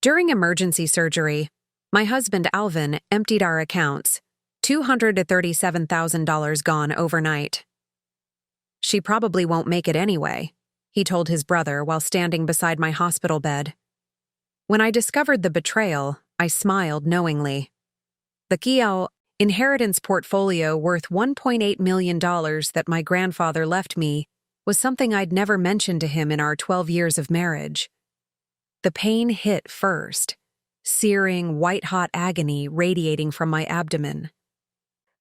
During emergency surgery, my husband Alvin emptied our accounts, $237,000 gone overnight. She probably won't make it anyway, he told his brother while standing beside my hospital bed. When I discovered the betrayal, I smiled knowingly. The Kiao inheritance portfolio worth $1.8 million that my grandfather left me was something I'd never mentioned to him in our 12 years of marriage. The pain hit first, searing, white-hot agony radiating from my abdomen.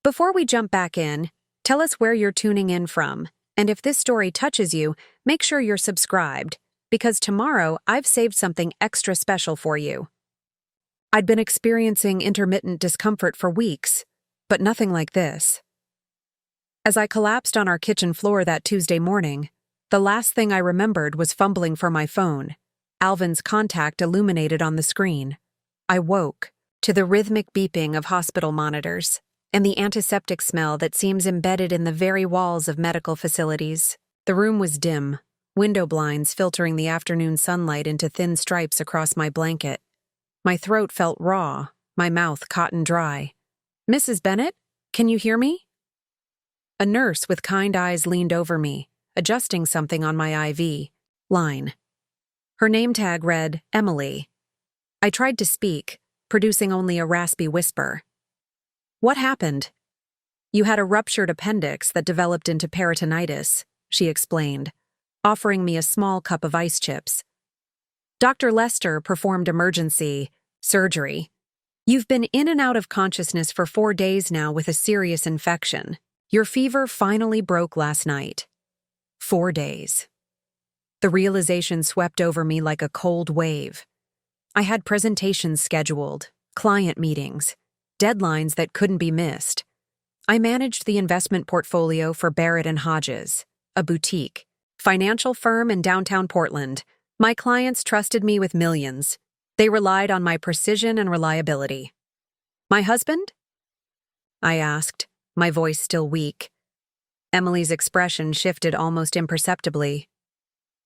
Before we jump back in, tell us where you're tuning in from, and if this story touches you, make sure you're subscribed, because tomorrow I've saved something extra special for you. I'd been experiencing intermittent discomfort for weeks, but nothing like this. As I collapsed on our kitchen floor that Tuesday morning, the last thing I remembered was fumbling for my phone. Alvin's contact illuminated on the screen. I woke to the rhythmic beeping of hospital monitors and the antiseptic smell that seems embedded in the very walls of medical facilities. The room was dim, window blinds filtering the afternoon sunlight into thin stripes across my blanket. My throat felt raw, my mouth cotton dry. "Mrs. Bennett, can you hear me?" A nurse with kind eyes leaned over me, adjusting something on my IV line. Her name tag read Emily. I tried to speak, producing only a raspy whisper. "What happened?" "You had a ruptured appendix that developed into peritonitis," she explained, offering me a small cup of ice chips. "Dr. Lester performed emergency surgery. You've been in and out of consciousness for 4 days now with a serious infection. Your fever finally broke last night." 4 days. The realization swept over me like a cold wave. I had presentations scheduled, client meetings, deadlines that couldn't be missed. I managed the investment portfolio for Barrett and Hodges, a boutique financial firm in downtown Portland. My clients trusted me with millions. They relied on my precision and reliability. "My husband?" I asked, my voice still weak. Emily's expression shifted almost imperceptibly.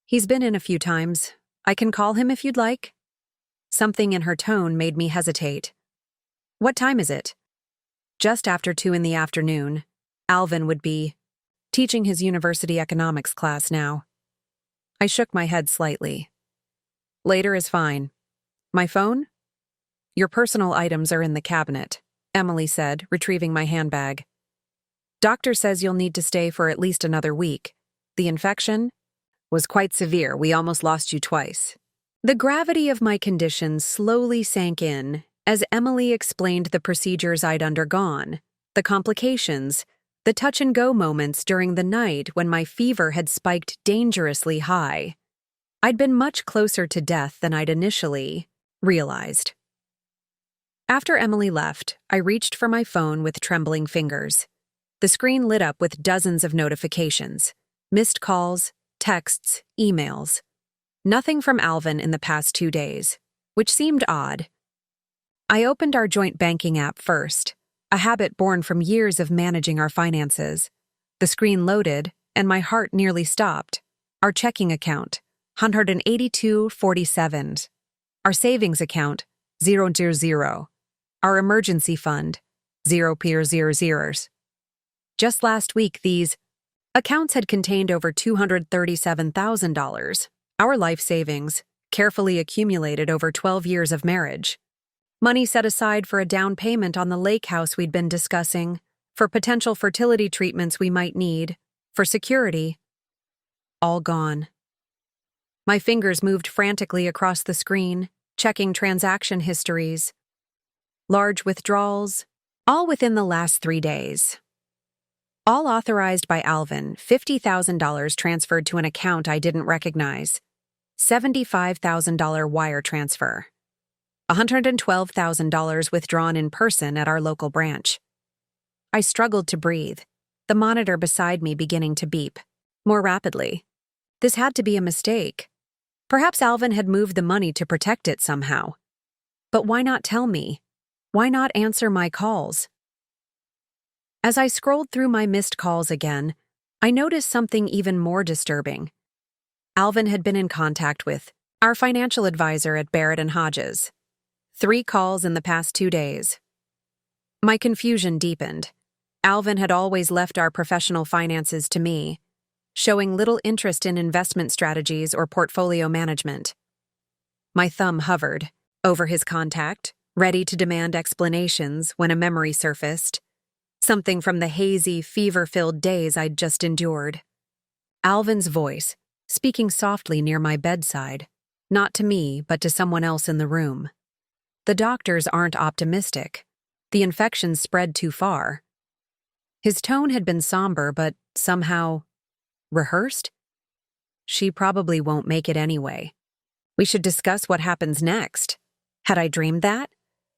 "He's been in a few times. I can call him if you'd like." Something in her tone made me hesitate. "What time is it?" "Just after 2 in the afternoon. Alvin would be teaching his university economics class now." I shook my head slightly. "Later is fine. My phone?" "Your personal items are in the cabinet," Emily said, retrieving my handbag. "Doctor says you'll need to stay for at least another week. The infection was quite severe. We almost lost you twice." The gravity of my condition slowly sank in as Emily explained the procedures I'd undergone, the complications, the touch-and-go moments during the night when my fever had spiked dangerously high. I'd been much closer to death than I'd initially realized. After Emily left, I reached for my phone with trembling fingers. The screen lit up with dozens of notifications, missed calls, texts, emails. Nothing from Alvin in the past 2 days, which seemed odd. I opened our joint banking app first, a habit born from years of managing our finances. The screen loaded, and my heart nearly stopped. Our checking account, $182.47. Our savings account, 000. Our emergency fund, 0.00. Just last week, these accounts had contained over $237,000, our life savings, carefully accumulated over 12 years of marriage. Money set aside for a down payment on the lake house we'd been discussing, for potential fertility treatments we might need, for security. All gone. My fingers moved frantically across the screen, checking transaction histories. Large withdrawals, all within the last 3 days. All authorized by Alvin, $50,000 transferred to an account I didn't recognize. $75,000 wire transfer. $112,000 withdrawn in person at our local branch. I struggled to breathe, the monitor beside me beginning to beep more rapidly. This had to be a mistake. Perhaps Alvin had moved the money to protect it somehow. But why not tell me? Why not answer my calls? As I scrolled through my missed calls again, I noticed something even more disturbing. Alvin had been in contact with Our financial advisor at Barrett and Hodges. 3 calls in the past 2 days. My confusion deepened. Alvin had always left our professional finances to me, showing little interest in investment strategies or portfolio management. My thumb hovered over his contact, ready to demand explanations when a memory surfaced, something from the hazy, fever-filled days I'd just endured. Alvin's voice, speaking softly near my bedside, not to me but to someone else in the room. The doctors aren't optimistic. The infection spread too far. His tone had been somber but somehow rehearsed. She probably won't make it anyway. We should discuss what happens next. Had I dreamed that?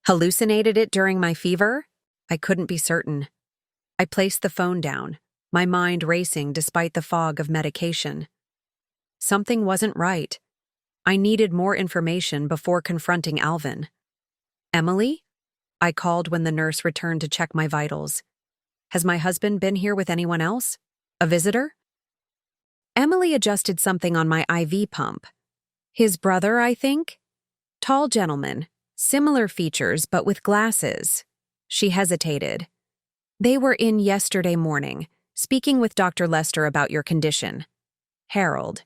Hallucinated it during my fever? I couldn't be certain. I placed the phone down, my mind racing despite the fog of medication. Something wasn't right. I needed more information before confronting Alvin. Emily? I called when the nurse returned to check my vitals. Has my husband been here with anyone else? A visitor? Emily adjusted something on my IV pump. His brother, I think? Tall gentleman, similar features but with glasses. She hesitated. They were in yesterday morning, speaking with Dr. Lester about your condition. Harold,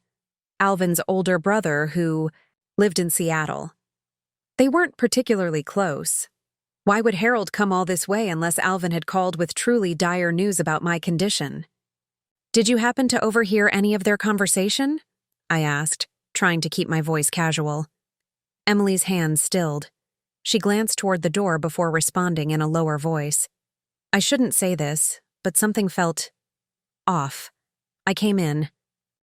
Alvin's older brother who lived in Seattle. They weren't particularly close. Why would Harold come all this way unless Alvin had called with truly dire news about my condition? Did you happen to overhear any of their conversation? I asked, trying to keep my voice casual. Emily's hands stilled. She glanced toward the door before responding in a lower voice. I shouldn't say this, but something felt off. I came in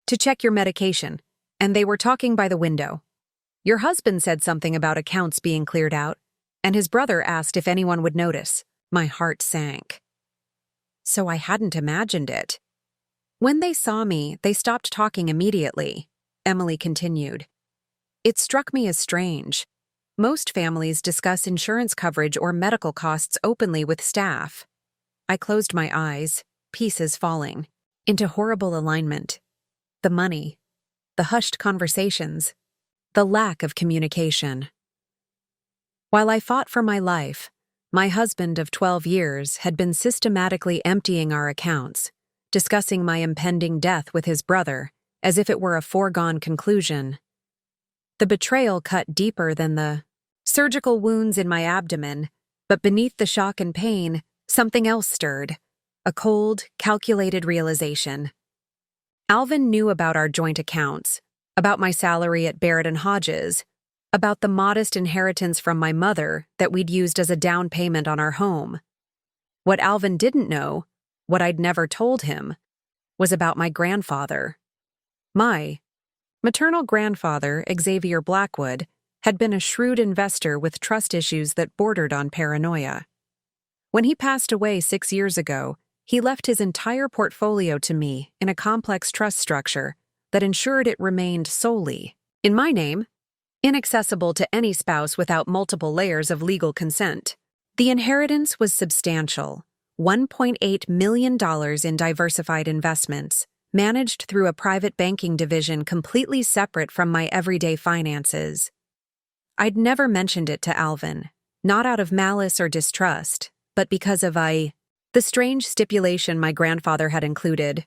to check your medication, and they were talking by the window. Your husband said something about accounts being cleared out, and his brother asked if anyone would notice. My heart sank. So I hadn't imagined it. When they saw me, they stopped talking immediately, Emily continued. It struck me as strange. Most families discuss insurance coverage or medical costs openly with staff. I closed my eyes, pieces falling, into horrible alignment. The money, the hushed conversations, the lack of communication. While I fought for my life, my husband of 12 years had been systematically emptying our accounts, discussing my impending death with his brother, as if it were a foregone conclusion. The betrayal cut deeper than the surgical wounds in my abdomen, but beneath the shock and pain, something else stirred, a cold, calculated realization. Alvin knew about our joint accounts, about my salary at Barrett and Hodges, about the modest inheritance from my mother that we'd used as a down payment on our home. What Alvin didn't know, what I'd never told him, was about my grandfather. My maternal grandfather, Xavier Blackwood, had been a shrewd investor with trust issues that bordered on paranoia. When he passed away 6 years ago, he left his entire portfolio to me in a complex trust structure that ensured it remained solely in my name, inaccessible to any spouse without multiple layers of legal consent. The inheritance was substantial, $1.8 million in diversified investments, managed through a private banking division completely separate from my everyday finances. I'd never mentioned it to Alvin, not out of malice or distrust, but because of the strange stipulation my grandfather had included.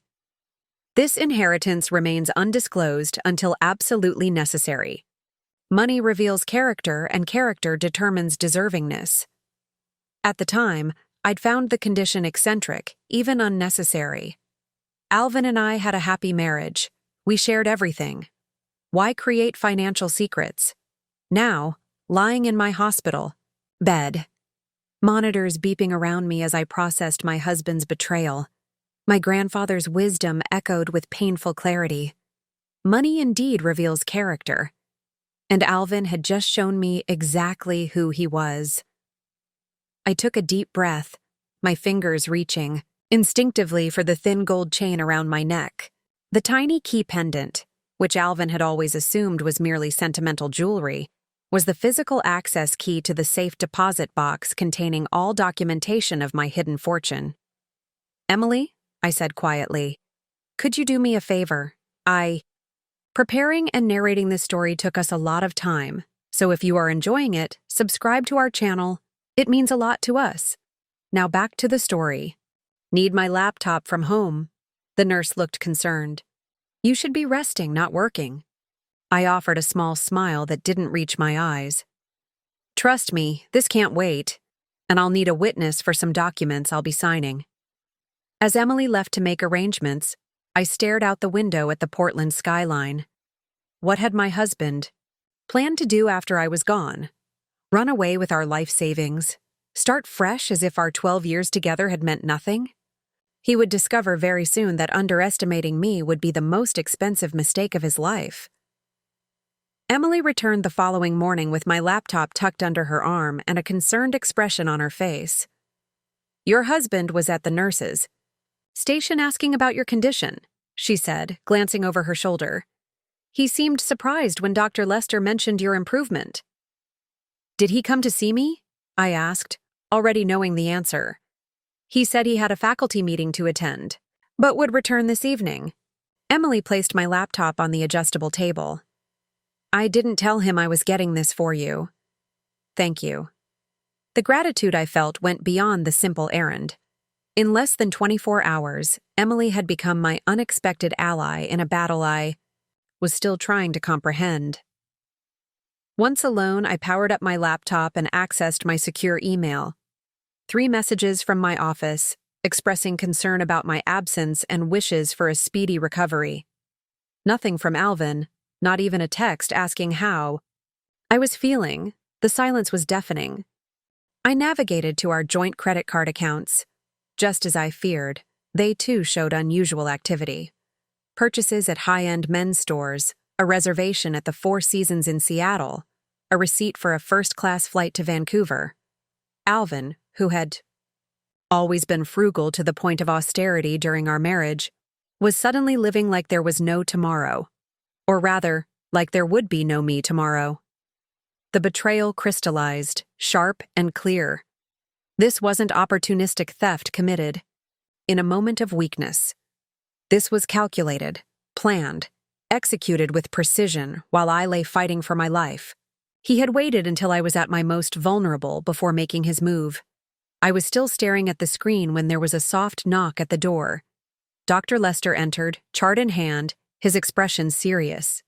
This inheritance remains undisclosed until absolutely necessary. Money reveals character, and character determines deservingness. At the time, I'd found the condition eccentric, even unnecessary. Alvin and I had a happy marriage. We shared everything. Why create financial secrets? Now, lying in my hospital bed, monitors beeping around me as I processed my husband's betrayal, my grandfather's wisdom echoed with painful clarity. Money indeed reveals character. And Alvin had just shown me exactly who he was. I took a deep breath, my fingers reaching, instinctively for the thin gold chain around my neck. The tiny key pendant, which Alvin had always assumed was merely sentimental jewelry, was the physical access key to the safe deposit box containing all documentation of my hidden fortune. Emily, I said quietly, could you do me a favor? Preparing and narrating this story took us a lot of time, so if you are enjoying it, subscribe to our channel. It means a lot to us. Now back to the story. Need my laptop from home? The nurse looked concerned. You should be resting, not working. I offered a small smile that didn't reach my eyes. Trust me, this can't wait, and I'll need a witness for some documents I'll be signing. As Emily left to make arrangements, I stared out the window at the Portland skyline. What had my husband planned to do after I was gone? Run away with our life savings? Start fresh as if our 12 years together had meant nothing? He would discover very soon that underestimating me would be the most expensive mistake of his life. Emily returned the following morning with my laptop tucked under her arm and a concerned expression on her face. Your husband was at the nurse's station asking about your condition, she said, glancing over her shoulder. He seemed surprised when Dr. Lester mentioned your improvement. Did he come to see me? I asked, already knowing the answer. He said he had a faculty meeting to attend, but would return this evening. Emily placed my laptop on the adjustable table. I didn't tell him I was getting this for you. Thank you. The gratitude I felt went beyond the simple errand. In less than 24 hours, Emily had become my unexpected ally in a battle I was still trying to comprehend. Once alone, I powered up my laptop and accessed my secure email. 3 messages from my office, expressing concern about my absence and wishes for a speedy recovery. Nothing from Alvin, not even a text asking how I was feeling. The silence was deafening. I navigated to our joint credit card accounts. Just as I feared, they too showed unusual activity. Purchases at high-end men's stores, a reservation at the Four Seasons in Seattle, a receipt for a first-class flight to Vancouver. Alvin, who had always been frugal to the point of austerity during our marriage, was suddenly living like there was no tomorrow. Or rather, like there would be no me tomorrow. The betrayal crystallized, sharp and clear. This wasn't opportunistic theft committed in a moment of weakness. This was calculated, planned, executed with precision while I lay fighting for my life. He had waited until I was at my most vulnerable before making his move. I was still staring at the screen when there was a soft knock at the door. Dr. Lester entered, chart in hand, his expression serious.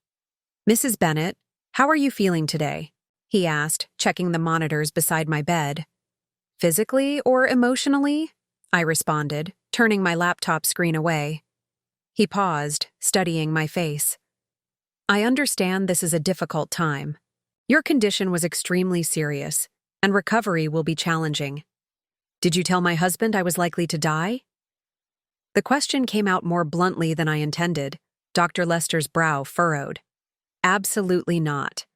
Mrs. Bennett, how are you feeling today? He asked, checking the monitors beside my bed. Physically or emotionally? I responded, turning my laptop screen away. He paused, studying my face. I understand this is a difficult time. Your condition was extremely serious, and recovery will be challenging. Did you tell my husband I was likely to die? The question came out more bluntly than I intended. Dr. Lester's brow furrowed. Absolutely not.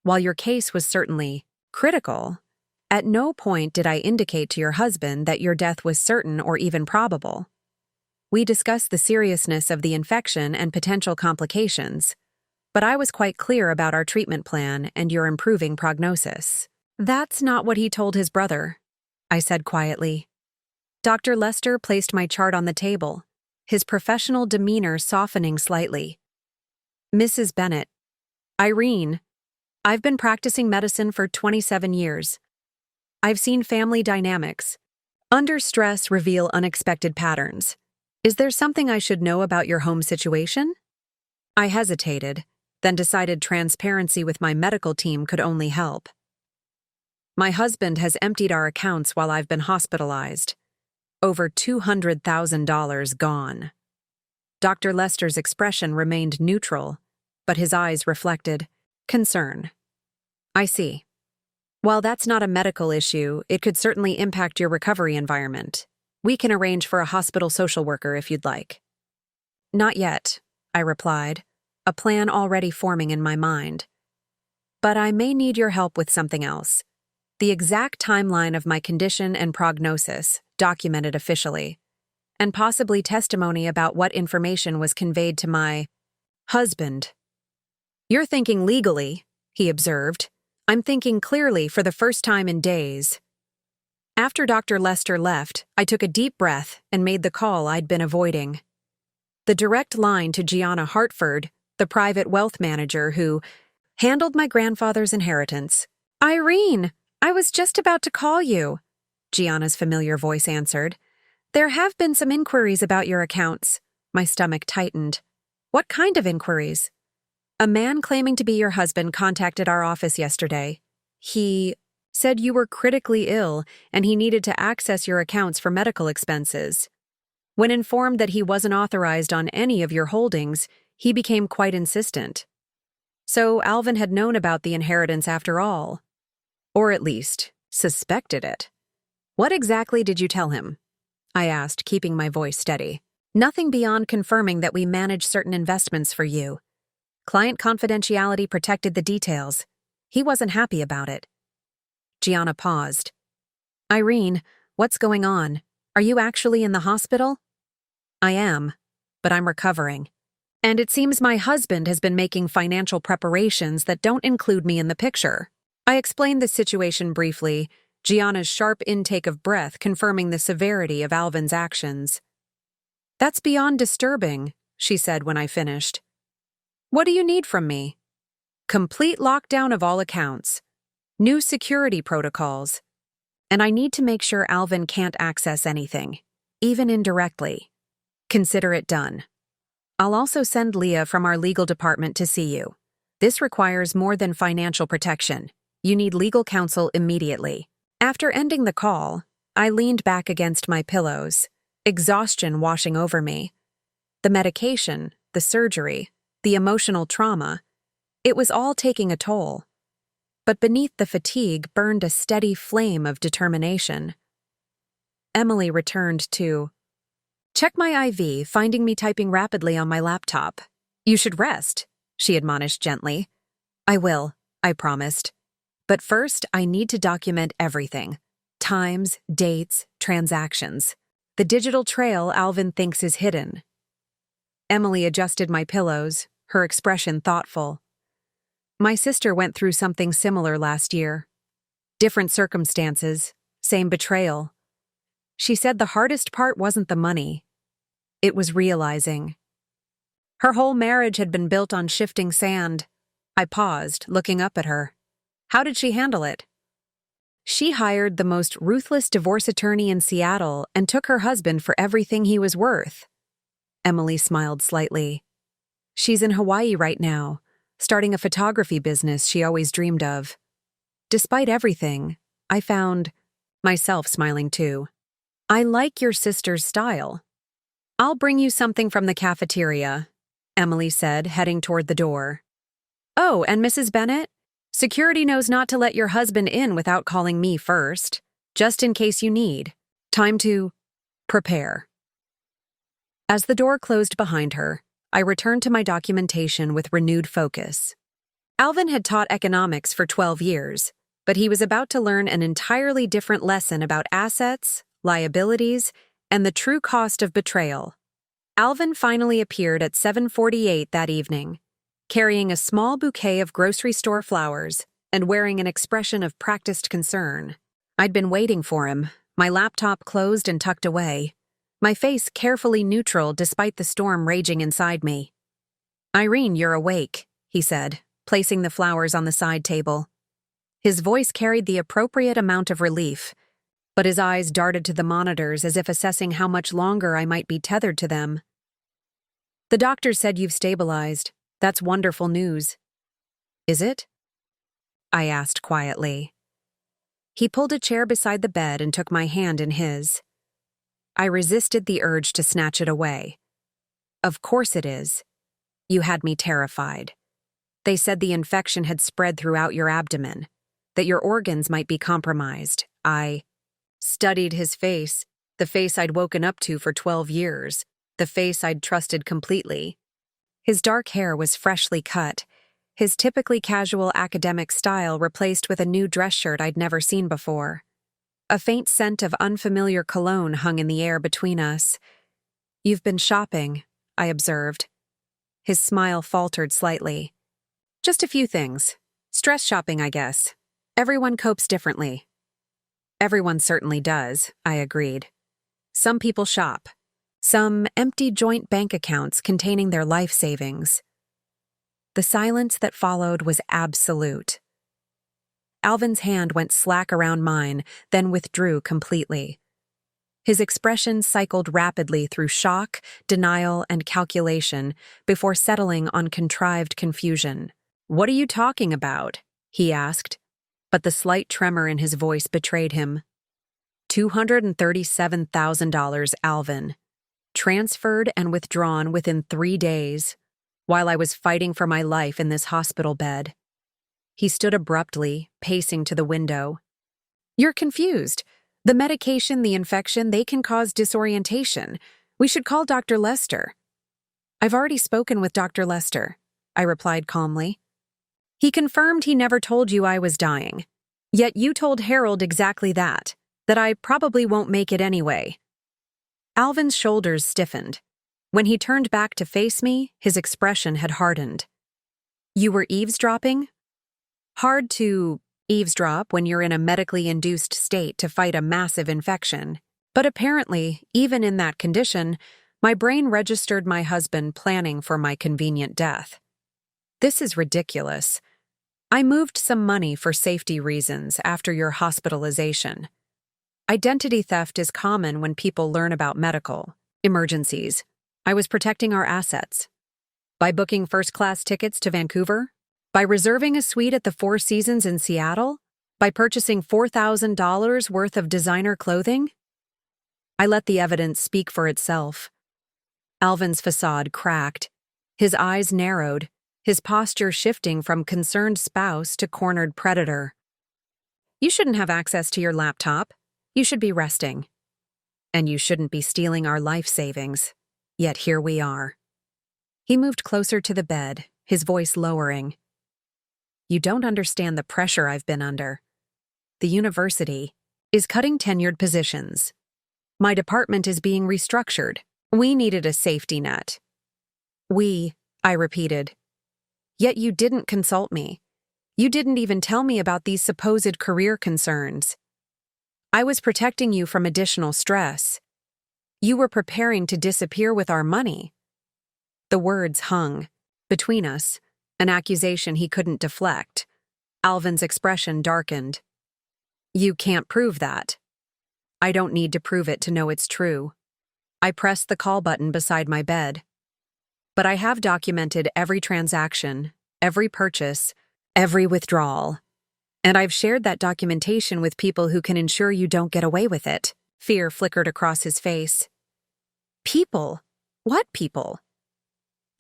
While your case was certainly critical, at no point did I indicate to your husband that your death was certain or even probable. We discussed the seriousness of the infection and potential complications, but I was quite clear about our treatment plan and your improving prognosis. That's not what he told his brother, I said quietly. Dr. Lester placed my chart on the table, his professional demeanor softening slightly. Mrs. Bennett, Irene, I've been practicing medicine for 27 years. I've seen family dynamics under stress reveal unexpected patterns. Is there something I should know about your home situation? I hesitated, then decided transparency with my medical team could only help. My husband has emptied our accounts while I've been hospitalized. Over $200,000 gone. Dr. Lester's expression remained neutral, but his eyes reflected concern. I see. While that's not a medical issue, it could certainly impact your recovery environment. We can arrange for a hospital social worker if you'd like. Not yet, I replied, a plan already forming in my mind. But I may need your help with something else. The exact timeline of my condition and prognosis, documented officially, and possibly testimony about what information was conveyed to my husband. You're thinking legally, he observed. I'm thinking clearly for the first time in days. After Dr. Lester left, I took a deep breath and made the call I'd been avoiding. The direct line to Gianna Hartford the private wealth manager who handled my grandfather's inheritance. Irene, I was just about to call you, Gianna's familiar voice answered. There have been some inquiries about your accounts. My stomach tightened. What kind of inquiries? A man claiming to be your husband contacted our office yesterday. He said you were critically ill and he needed to access your accounts for medical expenses. When informed that he wasn't authorized on any of your holdings, he became quite insistent. So Alvin had known about the inheritance after all. Or at least, suspected it. What exactly did you tell him? I asked, keeping my voice steady. Nothing beyond confirming that we manage certain investments for you. Client confidentiality protected the details. He wasn't happy about it. Gianna paused. Irene, what's going on? Are you actually in the hospital? I am, but I'm recovering. And it seems my husband has been making financial preparations that don't include me in the picture. I explained the situation briefly, Gianna's sharp intake of breath confirming the severity of Alvin's actions. That's beyond disturbing, she said when I finished. What do you need from me? Complete lockdown of all accounts. New security protocols. And I need to make sure Alvin can't access anything, even indirectly. Consider it done. I'll also send Leah from our legal department to see you. This requires more than financial protection. You need legal counsel immediately. After ending the call, I leaned back against my pillows, exhaustion washing over me. The medication, the surgery, the emotional trauma, it was all taking a toll. But beneath the fatigue burned a steady flame of determination. Emily returned to, Check my IV, finding me typing rapidly on my laptop. You should rest, she admonished gently. I will, I promised. But first, I need to document everything. Times, dates, transactions. The digital trail Alvin thinks is hidden. Emily adjusted my pillows, her expression thoughtful. My sister went through something similar last year. Different circumstances, same betrayal. She said the hardest part wasn't the money. It was realizing. Her whole marriage had been built on shifting sand. I paused, looking up at her. How did she handle it? She hired the most ruthless divorce attorney in Seattle and took her husband for everything he was worth. Emily smiled slightly. She's in Hawaii right now, starting a photography business she always dreamed of. Despite everything, I found myself smiling too. I like your sister's style. I'll bring you something from the cafeteria, Emily said, heading toward the door. Oh, and Mrs. Bennett? Security knows not to let your husband in without calling me first, just in case you need. Time to prepare. As the door closed behind her, I returned to my documentation with renewed focus. Alvin had taught economics for 12 years, but he was about to learn an entirely different lesson about assets, liabilities, and the true cost of betrayal. Alvin finally appeared at 7:48 that evening, carrying a small bouquet of grocery store flowers and wearing an expression of practiced concern. I'd been waiting for him, my laptop closed and tucked away, my face carefully neutral despite the storm raging inside me. Irene, you're awake, he said, placing the flowers on the side table. His voice carried the appropriate amount of relief, but his eyes darted to the monitors as if assessing how much longer I might be tethered to them. The doctor said you've stabilized. That's wonderful news. Is it? I asked quietly. He pulled a chair beside the bed and took my hand in his. I resisted the urge to snatch it away. Of course it is. You had me terrified. They said the infection had spread throughout your abdomen, that your organs might be compromised. I studied his face, the face I'd woken up to for 12 years, the face I'd trusted completely. His dark hair was freshly cut, his typically casual academic style replaced with a new dress shirt I'd never seen before. A faint scent of unfamiliar cologne hung in the air between us. You've been shopping, I observed. His smile faltered slightly. Just a few things. Stress shopping, I guess. Everyone copes differently. Everyone certainly does, I agreed. Some people shop. Some empty joint bank accounts containing their life savings. The silence that followed was absolute. Alvin's hand went slack around mine, then withdrew completely. His expression cycled rapidly through shock, denial, and calculation before settling on contrived confusion. "What are you talking about?" he asked, but the slight tremor in his voice betrayed him. $237,000, Alvin. Transferred and withdrawn within 3 days, while I was fighting for my life in this hospital bed. He stood abruptly, pacing to the window. "You're confused. The medication, the infection, they can cause disorientation. We should call Dr. Lester." "I've already spoken with Dr. Lester," I replied calmly. "He confirmed he never told you I was dying. Yet you told Harold exactly that I probably won't make it anyway." Alvin's shoulders stiffened. When he turned back to face me, his expression had hardened. "You were eavesdropping?" Hard to eavesdrop when you're in a medically induced state to fight a massive infection. But apparently, even in that condition, my brain registered my husband planning for my convenient death. "This is ridiculous. I moved some money for safety reasons after your hospitalization. Identity theft is common when people learn about medical emergencies. I was protecting our assets. By booking first-class tickets to Vancouver? By reserving a suite at the Four Seasons in Seattle? By purchasing $4,000 worth of designer clothing?" I let the evidence speak for itself. Alvin's facade cracked. His eyes narrowed, his posture shifting from concerned spouse to cornered predator. "You shouldn't have access to your laptop. You should be resting. And you shouldn't be stealing our life savings. Yet here we are." He moved closer to the bed, his voice lowering. "You don't understand the pressure I've been under. The university is cutting tenured positions. My department is being restructured. We needed a safety net." "We," I repeated. "Yet you didn't consult me. You didn't even tell me about these supposed career concerns. I was protecting you from additional stress. You were preparing to disappear with our money." The words hung between us, an accusation he couldn't deflect. Alvin's expression darkened. "You can't prove that." "I don't need to prove it to know it's true." I pressed the call button beside my bed. "But I have documented every transaction, every purchase, every withdrawal. And I've shared that documentation with people who can ensure you don't get away with it." Fear flickered across his face. "People? What people?"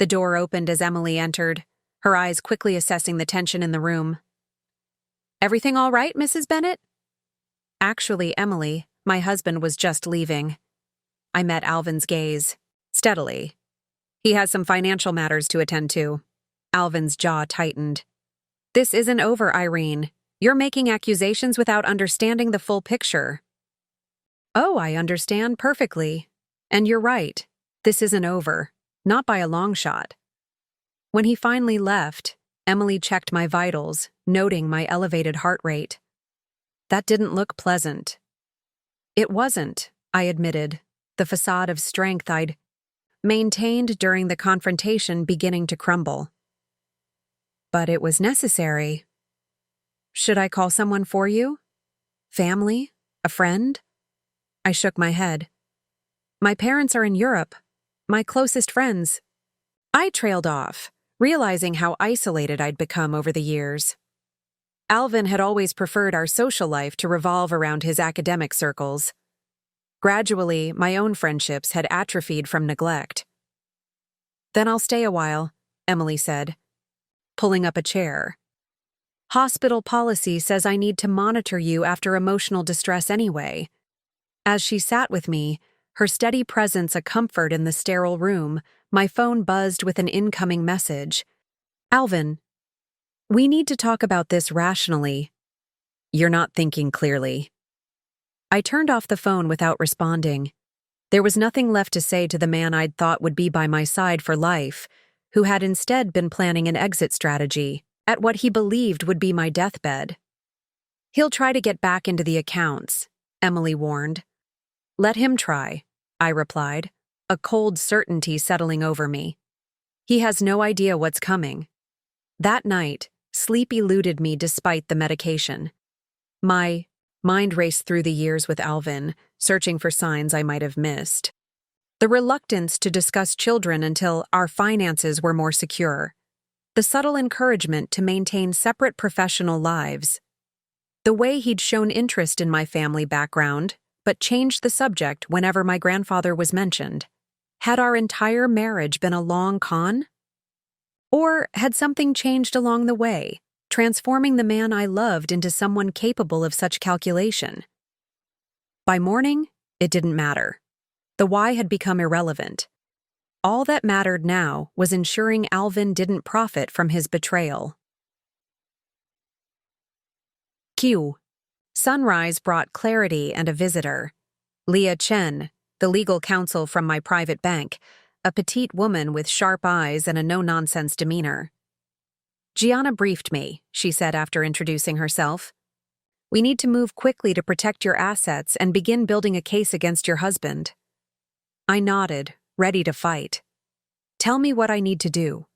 The door opened as Emily entered, her eyes quickly assessing the tension in the room. "Everything all right, Mrs. Bennett?" "Actually, Emily, my husband was just leaving." I met Alvin's gaze, steadily. "He has some financial matters to attend to." Alvin's jaw tightened. "This isn't over, Irene. You're making accusations without understanding the full picture." "Oh, I understand perfectly. And you're right. This isn't over. Not by a long shot." When he finally left, Emily checked my vitals, noting my elevated heart rate. That didn't look pleasant. "It wasn't," I admitted, the facade of strength I'd maintained during the confrontation beginning to crumble. "But it was necessary. Should I call someone for you? Family? A friend?" I shook my head. "My parents are in Europe. My closest friends." I trailed off, realizing how isolated I'd become over the years. Alvin had always preferred our social life to revolve around his academic circles. Gradually, my own friendships had atrophied from neglect. "Then I'll stay a while," Emily said, pulling up a chair. "Hospital policy says I need to monitor you after emotional distress anyway." As she sat with me, her steady presence a comfort in the sterile room, my phone buzzed with an incoming message. "Alvin, we need to talk about this rationally." "You're not thinking clearly." I turned off the phone without responding. There was nothing left to say to the man I'd thought would be by my side for life, who had instead been planning an exit strategy at what he believed would be my deathbed. "He'll try to get back into the accounts," Emily warned. "Let him try," I replied, a cold certainty settling over me. "He has no idea what's coming. That night, sleep eluded me despite the medication. My mind raced through the years with Alvin, searching for signs I might have missed. The reluctance to discuss children until our finances were more secure. The subtle encouragement to maintain separate professional lives. The way he'd shown interest in my family background, but changed the subject whenever my grandfather was mentioned. Had our entire marriage been a long con? Or had something changed along the way, transforming the man I loved into someone capable of such calculation? By morning, it didn't matter. The why had become irrelevant. All that mattered now was ensuring Alvin didn't profit from his betrayal. Q. Sunrise brought clarity and a visitor. Leah Chen, the legal counsel from my private bank, a petite woman with sharp eyes and a no-nonsense demeanor. Gianna briefed me, she said after introducing herself. We need to move quickly to protect your assets and begin building a case against your husband. I nodded, ready to fight. Tell me what I need to do.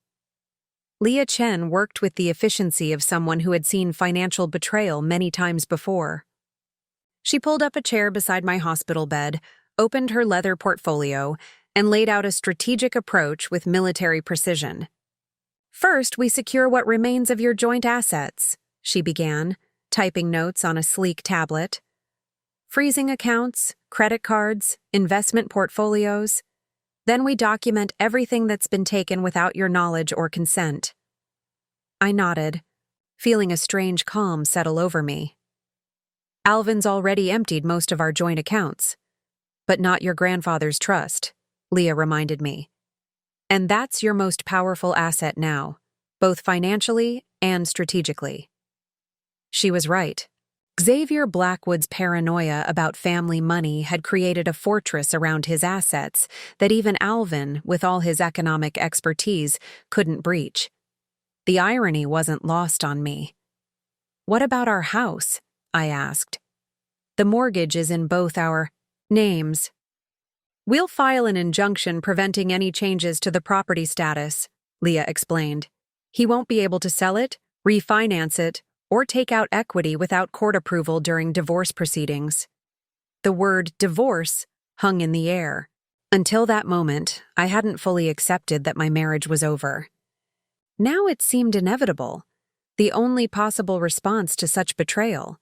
Leah Chen worked with the efficiency of someone who had seen financial betrayal many times before. She pulled up a chair beside my hospital bed, opened her leather portfolio, and laid out a strategic approach with military precision. First, we secure what remains of your joint assets, she began, typing notes on a sleek tablet. Freezing accounts, credit cards, investment portfolios. Then we document everything that's been taken without your knowledge or consent. I nodded, feeling a strange calm settle over me. Alvin's already emptied most of our joint accounts. But not your grandfather's trust, Leah reminded me. And that's your most powerful asset now, both financially and strategically. She was right. Xavier Blackwood's paranoia about family money had created a fortress around his assets that even Alvin, with all his economic expertise, couldn't breach. The irony wasn't lost on me. What about our house? I asked. The mortgage is in both our names. We'll file an injunction preventing any changes to the property status, Leah explained. He won't be able to sell it, refinance it, or take out equity without court approval during divorce proceedings. The word divorce hung in the air. Until that moment, I hadn't fully accepted that my marriage was over. Now it seemed inevitable, the only possible response to such betrayal.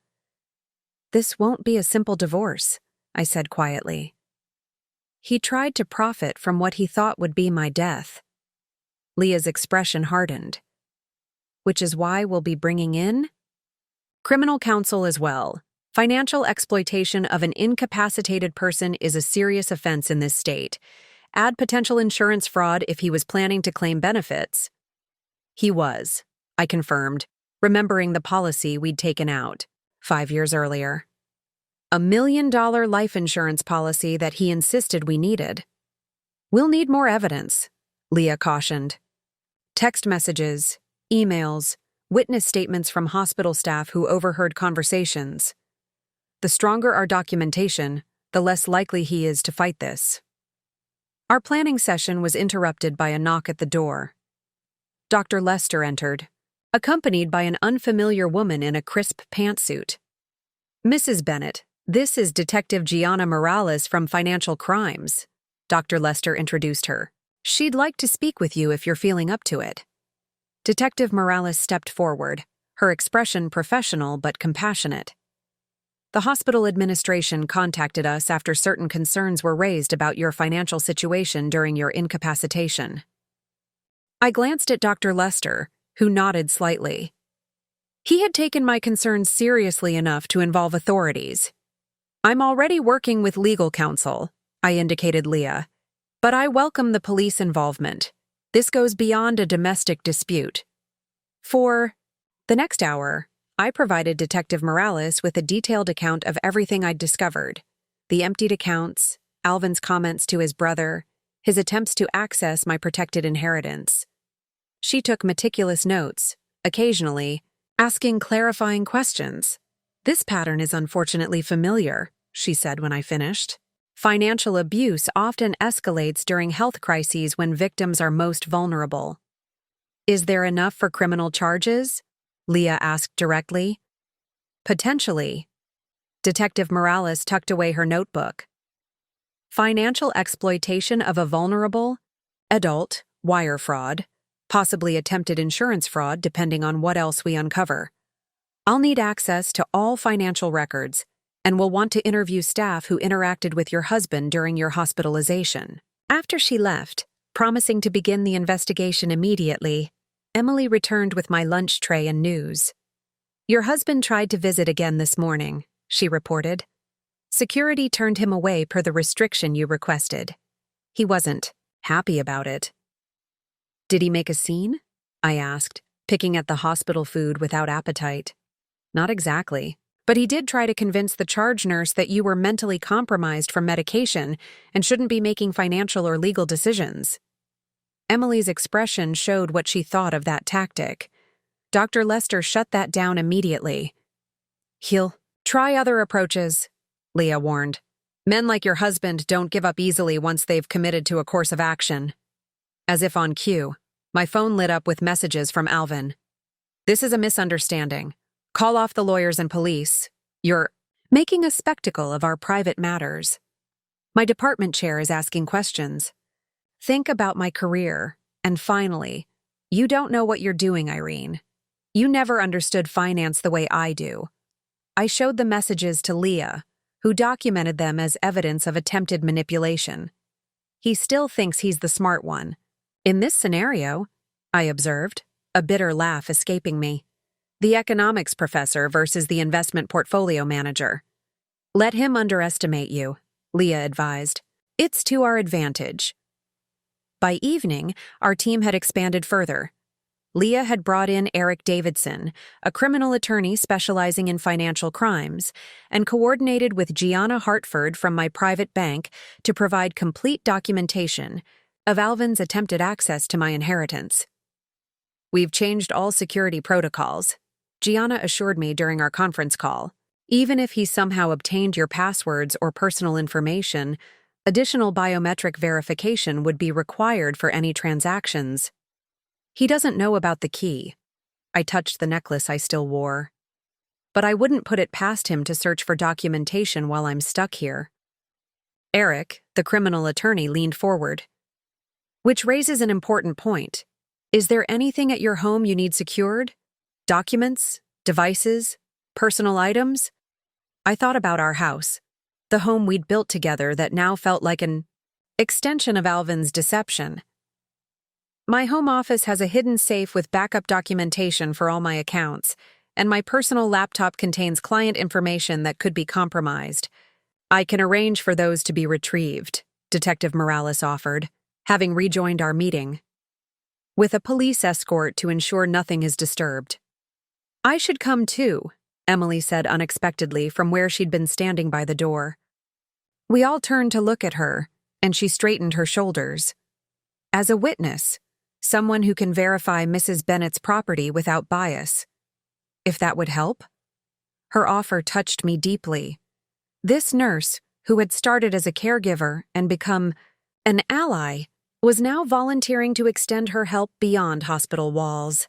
This won't be a simple divorce, I said quietly. He tried to profit from what he thought would be my death. Leah's expression hardened. Which is why we'll be bringing in criminal counsel as well. Financial exploitation of an incapacitated person is a serious offense in this state. Add potential insurance fraud if he was planning to claim benefits. He was, I confirmed, remembering the policy we'd taken out 5 years earlier. $1 million life insurance policy that he insisted we needed. We'll need more evidence, Leah cautioned. Text messages, emails, witness statements from hospital staff who overheard conversations. The stronger our documentation, the less likely he is to fight this. Our planning session was interrupted by a knock at the door. Dr. Lester entered, accompanied by an unfamiliar woman in a crisp pantsuit. Mrs. Bennett, this is Detective Gianna Morales from Financial Crimes, Dr. Lester introduced her. She'd like to speak with you if you're feeling up to it. Detective Morales stepped forward, her expression professional but compassionate. The hospital administration contacted us after certain concerns were raised about your financial situation during your incapacitation. I glanced at Dr. Lester, who nodded slightly. He had taken my concerns seriously enough to involve authorities. I'm already working with legal counsel, I indicated Leah, but I welcome the police involvement. This goes beyond a domestic dispute. For the next hour, I provided Detective Morales with a detailed account of everything I'd discovered. The emptied accounts, Alvin's comments to his brother, his attempts to access my protected inheritance. She took meticulous notes, occasionally asking clarifying questions. This pattern is unfortunately familiar, she said when I finished. Financial abuse often escalates during health crises when victims are most vulnerable. Is there enough for criminal charges? Leah asked directly. Potentially. Detective Morales tucked away her notebook. Financial exploitation of a vulnerable adult, wire fraud, possibly attempted insurance fraud depending on what else we uncover. I'll need access to all financial records and will want to interview staff who interacted with your husband during your hospitalization. After she left, promising to begin the investigation immediately, Emily returned with my lunch tray and news. Your husband tried to visit again this morning, she reported. Security turned him away per the restriction you requested. He wasn't happy about it. Did he make a scene? I asked, picking at the hospital food without appetite. Not exactly, but he did try to convince the charge nurse that you were mentally compromised from medication and shouldn't be making financial or legal decisions. Emily's expression showed what she thought of that tactic. Dr. Lester shut that down immediately. He'll try other approaches, Leah warned. Men like your husband don't give up easily once they've committed to a course of action. As if on cue, my phone lit up with messages from Alvin. This is a misunderstanding. Call off the lawyers and police. You're making a spectacle of our private matters. My department chair is asking questions. Think about my career. And finally, you don't know what you're doing, Irene. You never understood finance the way I do. I showed the messages to Leah, who documented them as evidence of attempted manipulation. He still thinks he's the smart one. In this scenario, I observed, a bitter laugh escaping me. The economics professor versus the investment portfolio manager. Let him underestimate you, Leah advised. It's to our advantage. By evening, our team had expanded further. Leah had brought in Eric Davidson, a criminal attorney specializing in financial crimes, and coordinated with Gianna Hartford from my private bank to provide complete documentation of Alvin's attempted access to my inheritance. We've changed all security protocols, Gianna assured me during our conference call. Even if he somehow obtained your passwords or personal information, additional biometric verification would be required for any transactions. He doesn't know about the key. I touched the necklace I still wore. But I wouldn't put it past him to search for documentation while I'm stuck here. Eric, the criminal attorney, leaned forward. Which raises an important point. Is there anything at your home you need secured? Documents? Devices? Personal items? I thought about our house, the home we'd built together that now felt like an extension of Alvin's deception. My home office has a hidden safe with backup documentation for all my accounts, and my personal laptop contains client information that could be compromised. I can arrange for those to be retrieved, Detective Morales offered, having rejoined our meeting. With a police escort to ensure nothing is disturbed. I should come too, Emily said unexpectedly from where she'd been standing by the door. We all turned to look at her, and she straightened her shoulders. As a witness, someone who can verify Mrs. Bennett's property without bias. If that would help? Her offer touched me deeply. This nurse, who had started as a caregiver and become an ally, was now volunteering to extend her help beyond hospital walls.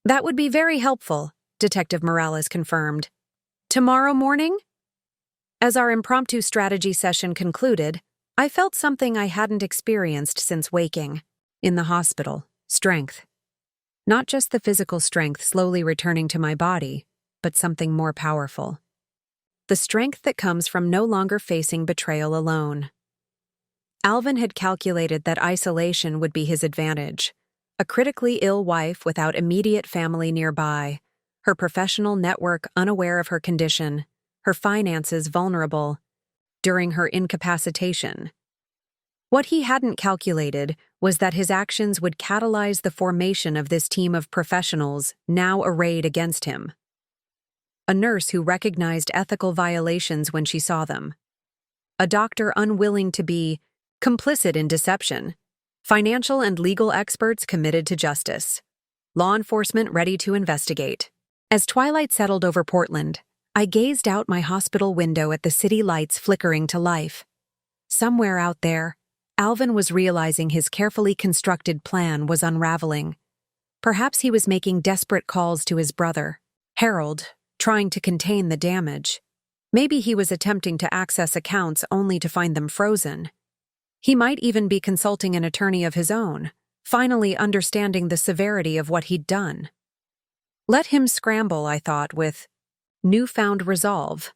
That would be very helpful, Detective Morales confirmed. Tomorrow morning? As our impromptu strategy session concluded, I felt something I hadn't experienced since waking. In the hospital, strength. Not just the physical strength slowly returning to my body, but something more powerful. The strength that comes from no longer facing betrayal alone. Alvin had calculated that isolation would be his advantage. A critically ill wife without immediate family nearby, her professional network unaware of her condition, her finances vulnerable. During her incapacitation. What he hadn't calculated was that his actions would catalyze the formation of this team of professionals now arrayed against him. A nurse who recognized ethical violations when she saw them. A doctor unwilling to be complicit in deception. Financial and legal experts committed to justice. Law enforcement ready to investigate. As twilight settled over Portland, I gazed out my hospital window at the city lights flickering to life. Somewhere out there, Alvin was realizing his carefully constructed plan was unraveling. Perhaps he was making desperate calls to his brother, Harold, trying to contain the damage. Maybe he was attempting to access accounts only to find them frozen. He might even be consulting an attorney of his own, finally understanding the severity of what he'd done. Let him scramble, I thought, with newfound resolve.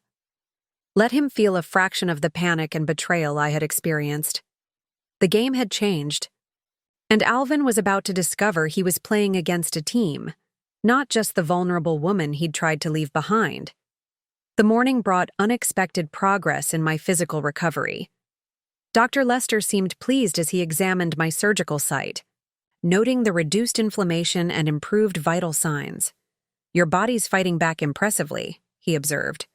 Let him feel a fraction of the panic and betrayal I had experienced. The game had changed, and Alvin was about to discover he was playing against a team, not just the vulnerable woman he'd tried to leave behind. The morning brought unexpected progress in my physical recovery. Dr. Lester seemed pleased as he examined my surgical site, noting the reduced inflammation and improved vital signs. "Your body's fighting back impressively," he observed.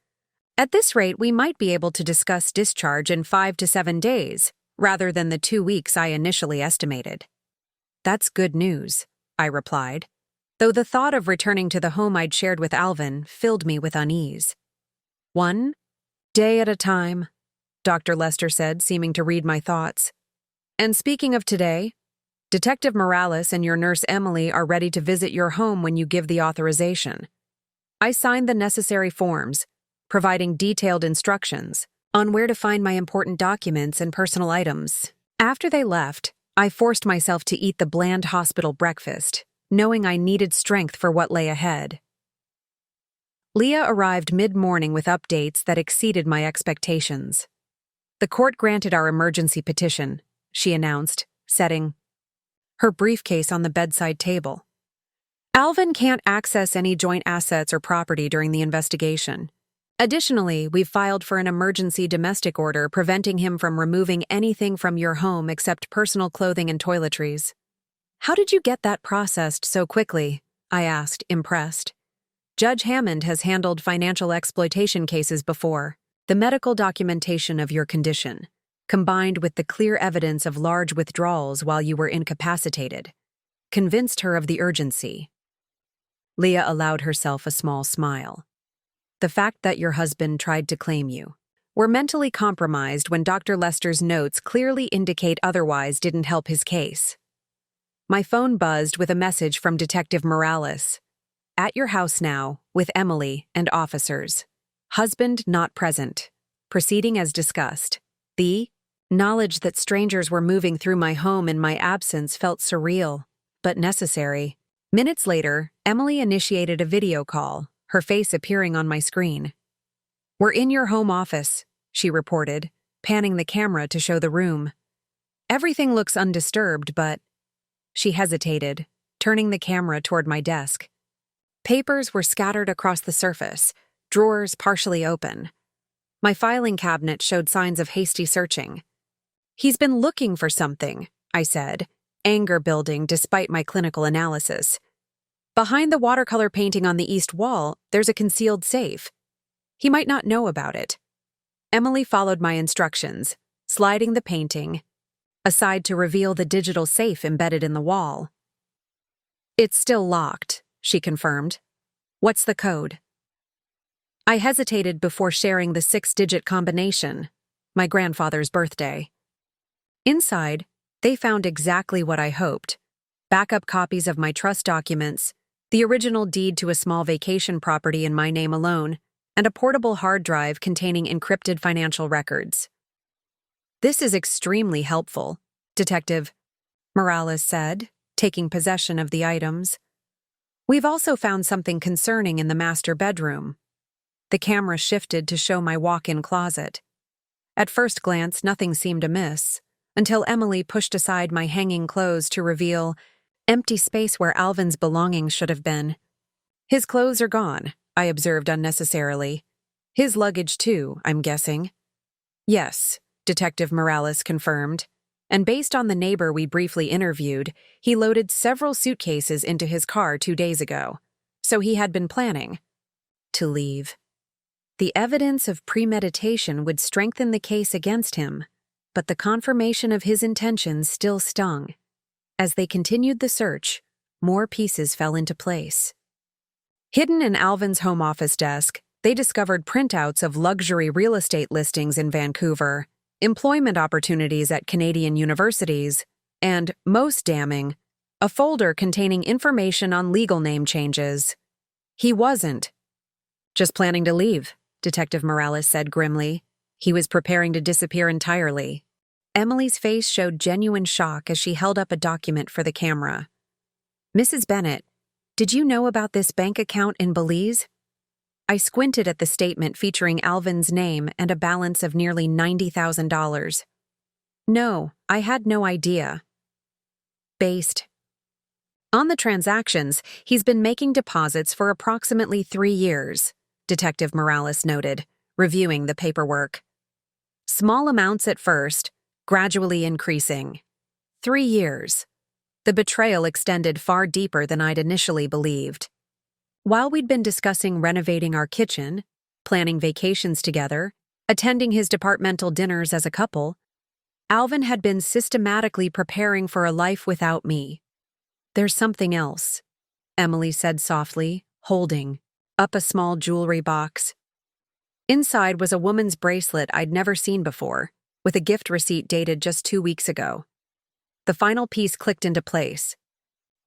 "At this rate, we might be able to discuss discharge in 5 to 7 days, rather than the 2 weeks I initially estimated." "That's good news," I replied, though the thought of returning to the home I'd shared with Alvin filled me with unease. "One day at a time," Dr. Lester said, seeming to read my thoughts. "And speaking of today, Detective Morales and your nurse Emily are ready to visit your home when you give the authorization." I signed the necessary forms, providing detailed instructions on where to find my important documents and personal items. After they left, I forced myself to eat the bland hospital breakfast, knowing I needed strength for what lay ahead. Leah arrived mid-morning with updates that exceeded my expectations. "The court granted our emergency petition," she announced, setting her briefcase on the bedside table. "Alvin can't access any joint assets or property during the investigation. Additionally, we've filed for an emergency domestic order preventing him from removing anything from your home except personal clothing and toiletries." "How did you get that processed so quickly?" I asked, impressed. "Judge Hammond has handled financial exploitation cases before. The medical documentation of your condition, combined with the clear evidence of large withdrawals while you were incapacitated, convinced her of the urgency." Leah allowed herself a small smile. "The fact that your husband tried to claim you were mentally compromised when Dr. Lester's notes clearly indicate otherwise didn't help his case." My phone buzzed with a message from Detective Morales. "At your house now, with Emily and officers. Husband not present. Proceeding as discussed." The knowledge that strangers were moving through my home in my absence felt surreal, but necessary. Minutes later, Emily initiated a video call, her face appearing on my screen. "We're in your home office," she reported, panning the camera to show the room. "Everything looks undisturbed, but—" She hesitated, turning the camera toward my desk. Papers were scattered across the surface, drawers partially open. My filing cabinet showed signs of hasty searching. "He's been looking for something," I said, anger building despite my clinical analysis. "Behind the watercolor painting on the east wall, there's a concealed safe. He might not know about it." Emily followed my instructions, sliding the painting aside to reveal the digital safe embedded in the wall. "It's still locked," she confirmed. "What's the code?" I hesitated before sharing the 6-digit combination, my grandfather's birthday. Inside, they found exactly what I hoped: backup copies of my trust documents, the original deed to a small vacation property in my name alone, and a portable hard drive containing encrypted financial records. "This is extremely helpful," Detective Morales said, taking possession of the items. "We've also found something concerning in the master bedroom." The camera shifted to show my walk-in closet. At first glance, nothing seemed amiss, until Emily pushed aside my hanging clothes to reveal empty space where Alvin's belongings should have been. "His clothes are gone," I observed unnecessarily. "His luggage too, I'm guessing." "Yes," Detective Morales confirmed, and based on the neighbor we briefly interviewed, he loaded several suitcases into his car 2 days ago, so he had been planning to leave. The evidence of premeditation would strengthen the case against him, but the confirmation of his intentions still stung. As they continued the search, more pieces fell into place. Hidden in Alvin's home office desk, they discovered printouts of luxury real estate listings in Vancouver, employment opportunities at Canadian universities, and, most damning, A folder containing information on legal name changes. He wasn't. Just planning to leave, Detective Morales said grimly. He was preparing to disappear entirely. Emily's face showed genuine shock as she held up a document for the camera. Mrs. Bennett, did you know about this bank account in Belize? I squinted at the statement featuring Alvin's name and a balance of nearly $90,000. No, I had no idea. Based. On the transactions, he's been making deposits for approximately 3 years, Detective Morales noted, reviewing the paperwork. Small amounts at first, gradually increasing. 3 years. The betrayal extended far deeper than I'd initially believed. While we'd been discussing renovating our kitchen, planning vacations together, attending his departmental dinners as a couple, Alvin had been systematically preparing for a life without me. There's something else, Emily said softly, holding up a small jewelry box. Inside was a woman's bracelet I'd never seen before, with a gift receipt dated just 2 weeks ago. The final piece clicked into place.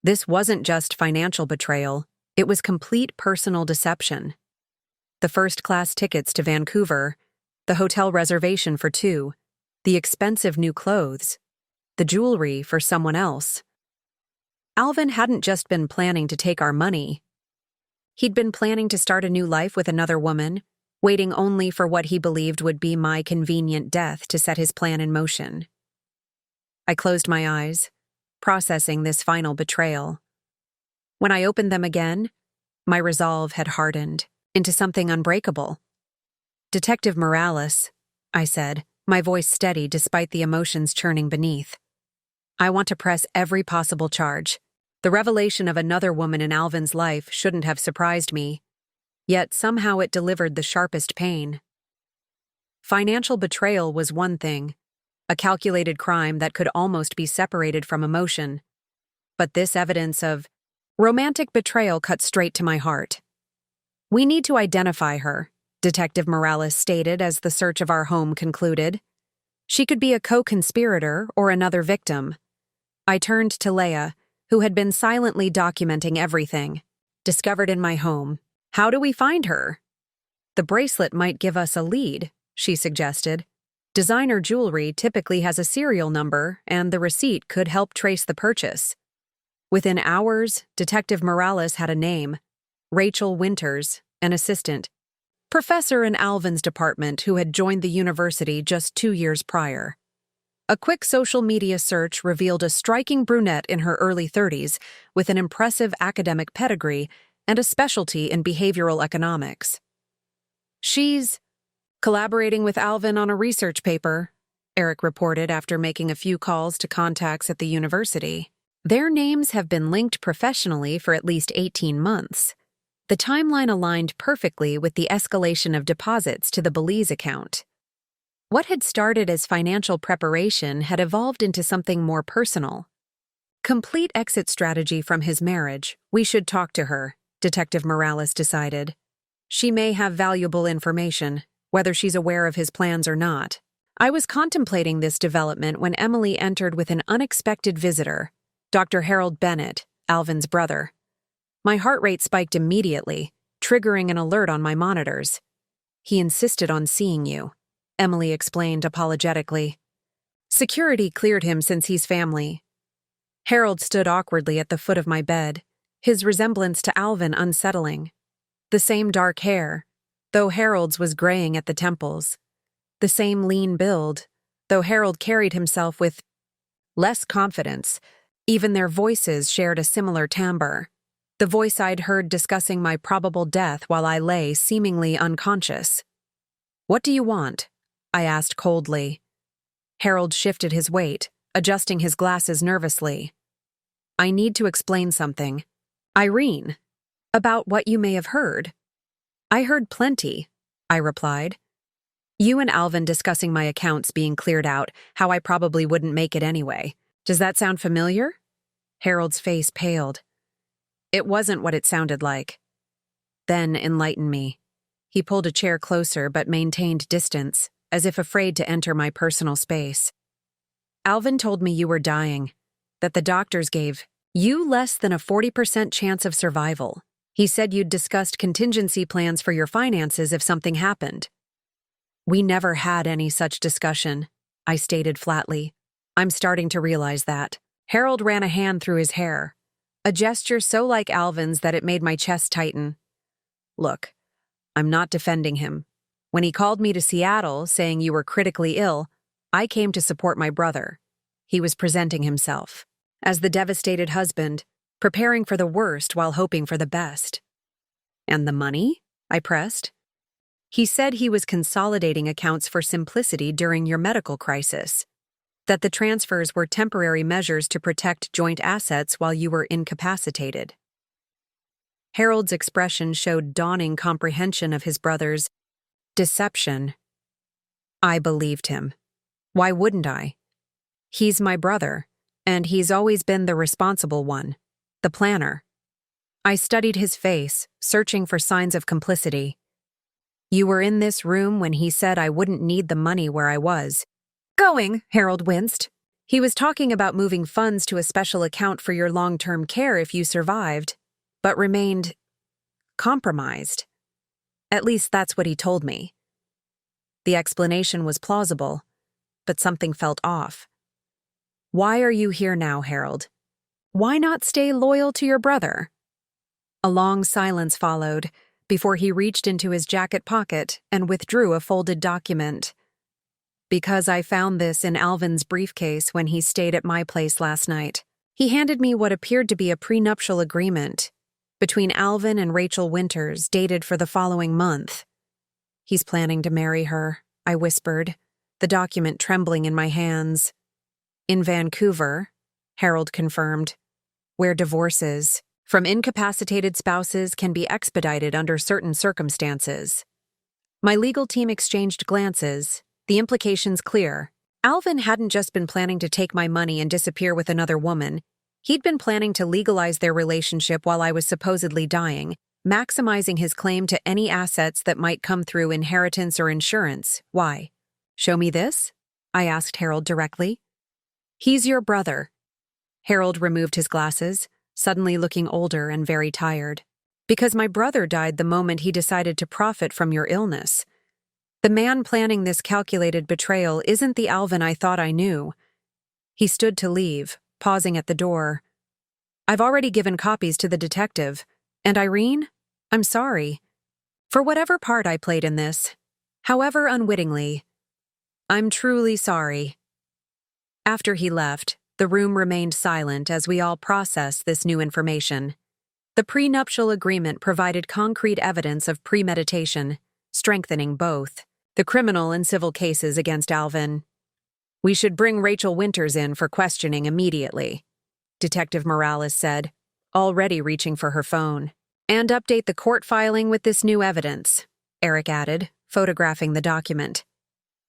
This wasn't just financial betrayal, it was complete personal deception. The first-class tickets to Vancouver, the hotel reservation for 2, the expensive new clothes, the jewelry for someone else. Alvin hadn't just been planning to take our money. He'd been planning to start a new life with another woman, waiting only for what he believed would be my convenient death to set his plan in motion. I closed my eyes, processing this final betrayal. When I opened them again, my resolve had hardened into something unbreakable. Detective Morales, I said, my voice steady despite the emotions churning beneath. I want to press every possible charge. The revelation of another woman in Alvin's life shouldn't have surprised me, yet somehow it delivered the sharpest pain. Financial betrayal was one thing, a calculated crime that could almost be separated from emotion. But this evidence of romantic betrayal cut straight to my heart. We need to identify her, Detective Morales stated as the search of our home concluded. She could be a co-conspirator or another victim. I turned to Leia, who had been silently documenting everything. Discovered in my home. How do we find her? The bracelet might give us a lead, she suggested. Designer jewelry typically has a serial number, and the receipt could help trace the purchase. Within hours, Detective Morales had a name. Rachel Winters, an assistant. Professor in Alvin's department who had joined the university just 2 years prior. A quick social media search revealed a striking brunette in her early 30s with an impressive academic pedigree and a specialty in behavioral economics. She's collaborating with Alvin on a research paper, Eric reported after making a few calls to contacts at the university. Their names have been linked professionally for at least 18 months. The timeline aligned perfectly with the escalation of deposits to the Belize account. What had started as financial preparation had evolved into something more personal. Complete exit strategy from his marriage. We should talk to her, Detective Morales decided. She may have valuable information, whether she's aware of his plans or not. I was contemplating this development when Emily entered with an unexpected visitor, Dr. Harold Bennett, Alvin's brother. My heart rate spiked immediately, triggering an alert on my monitors. He insisted on seeing you, Emily explained apologetically. Security cleared him since he's family. Harold stood awkwardly at the foot of my bed, his resemblance to Alvin unsettling. The same dark hair, though Harold's was graying at the temples. The same lean build, though Harold carried himself with less confidence. Even their voices shared a similar timbre. The voice I'd heard discussing my probable death while I lay seemingly unconscious. "What do you want?" I asked coldly. Harold shifted his weight, adjusting his glasses nervously. "I need to explain something. Irene, about what you may have heard." "I heard plenty," I replied. "You and Alvin discussing my accounts being cleared out, how I probably wouldn't make it anyway. Does that sound familiar?" Harold's face paled. It wasn't what it sounded like. Then enlighten me. He pulled a chair closer but maintained distance, as if afraid to enter my personal space. "Alvin told me you were dying, that the doctors gave You less than a 40% chance of survival. He said you'd discussed contingency plans for your finances if something happened. We never had any such discussion, I stated flatly. I'm starting to realize that. Harold ran a hand through his hair, a gesture so like Alvin's that it made my chest tighten. Look, I'm not defending him. When he called me to Seattle saying you were critically ill, I came to support my brother. He was presenting himself as the devastated husband, preparing for the worst while hoping for the best. And the money? I pressed. He said he was consolidating accounts for simplicity during your medical crisis, that the transfers were temporary measures to protect joint assets while you were incapacitated. Harold's expression showed dawning comprehension of his brother's deception. I believed him. Why wouldn't I? He's my brother, and he's always been the responsible one, the planner. I studied his face, searching for signs of complicity. You were in this room when he said I wouldn't need the money where I was. Going, Harold winced. He was talking about moving funds to a special account for your long-term care if you survived, but remained compromised. At least that's what he told me. The explanation was plausible, but something felt off. Why are you here now, Harold? Why not stay loyal to your brother? A long silence followed before he reached into his jacket pocket and withdrew a folded document. Because I found this in Alvin's briefcase when he stayed at my place last night. He handed me what appeared to be a prenuptial agreement between Alvin and Rachel Winters, dated for the following month. He's planning to marry her, I whispered, the document trembling in my hands. In Vancouver, Harold confirmed, where divorces from incapacitated spouses can be expedited under certain circumstances. My legal team exchanged glances, the implications clear. Alvin hadn't just been planning to take my money and disappear with another woman. He'd been planning to legalize their relationship while I was supposedly dying, maximizing his claim to any assets that might come through inheritance or insurance. Why? Show me this? I asked Harold directly. He's your brother. Harold removed his glasses, suddenly looking older and very tired. Because my brother died the moment he decided to profit from your illness. The man planning this calculated betrayal isn't the Alvin I thought I knew. He stood to leave, pausing at the door. I've already given copies to the detective. And Irene? I'm sorry. For whatever part I played in this, however unwittingly. I'm truly sorry. After he left, the room remained silent as we all processed this new information. The prenuptial agreement provided concrete evidence of premeditation, strengthening both the criminal and civil cases against Alvin. We should bring Rachel Winters in for questioning immediately, Detective Morales said, already reaching for her phone. And update the court filing with this new evidence, Eric added, photographing the document.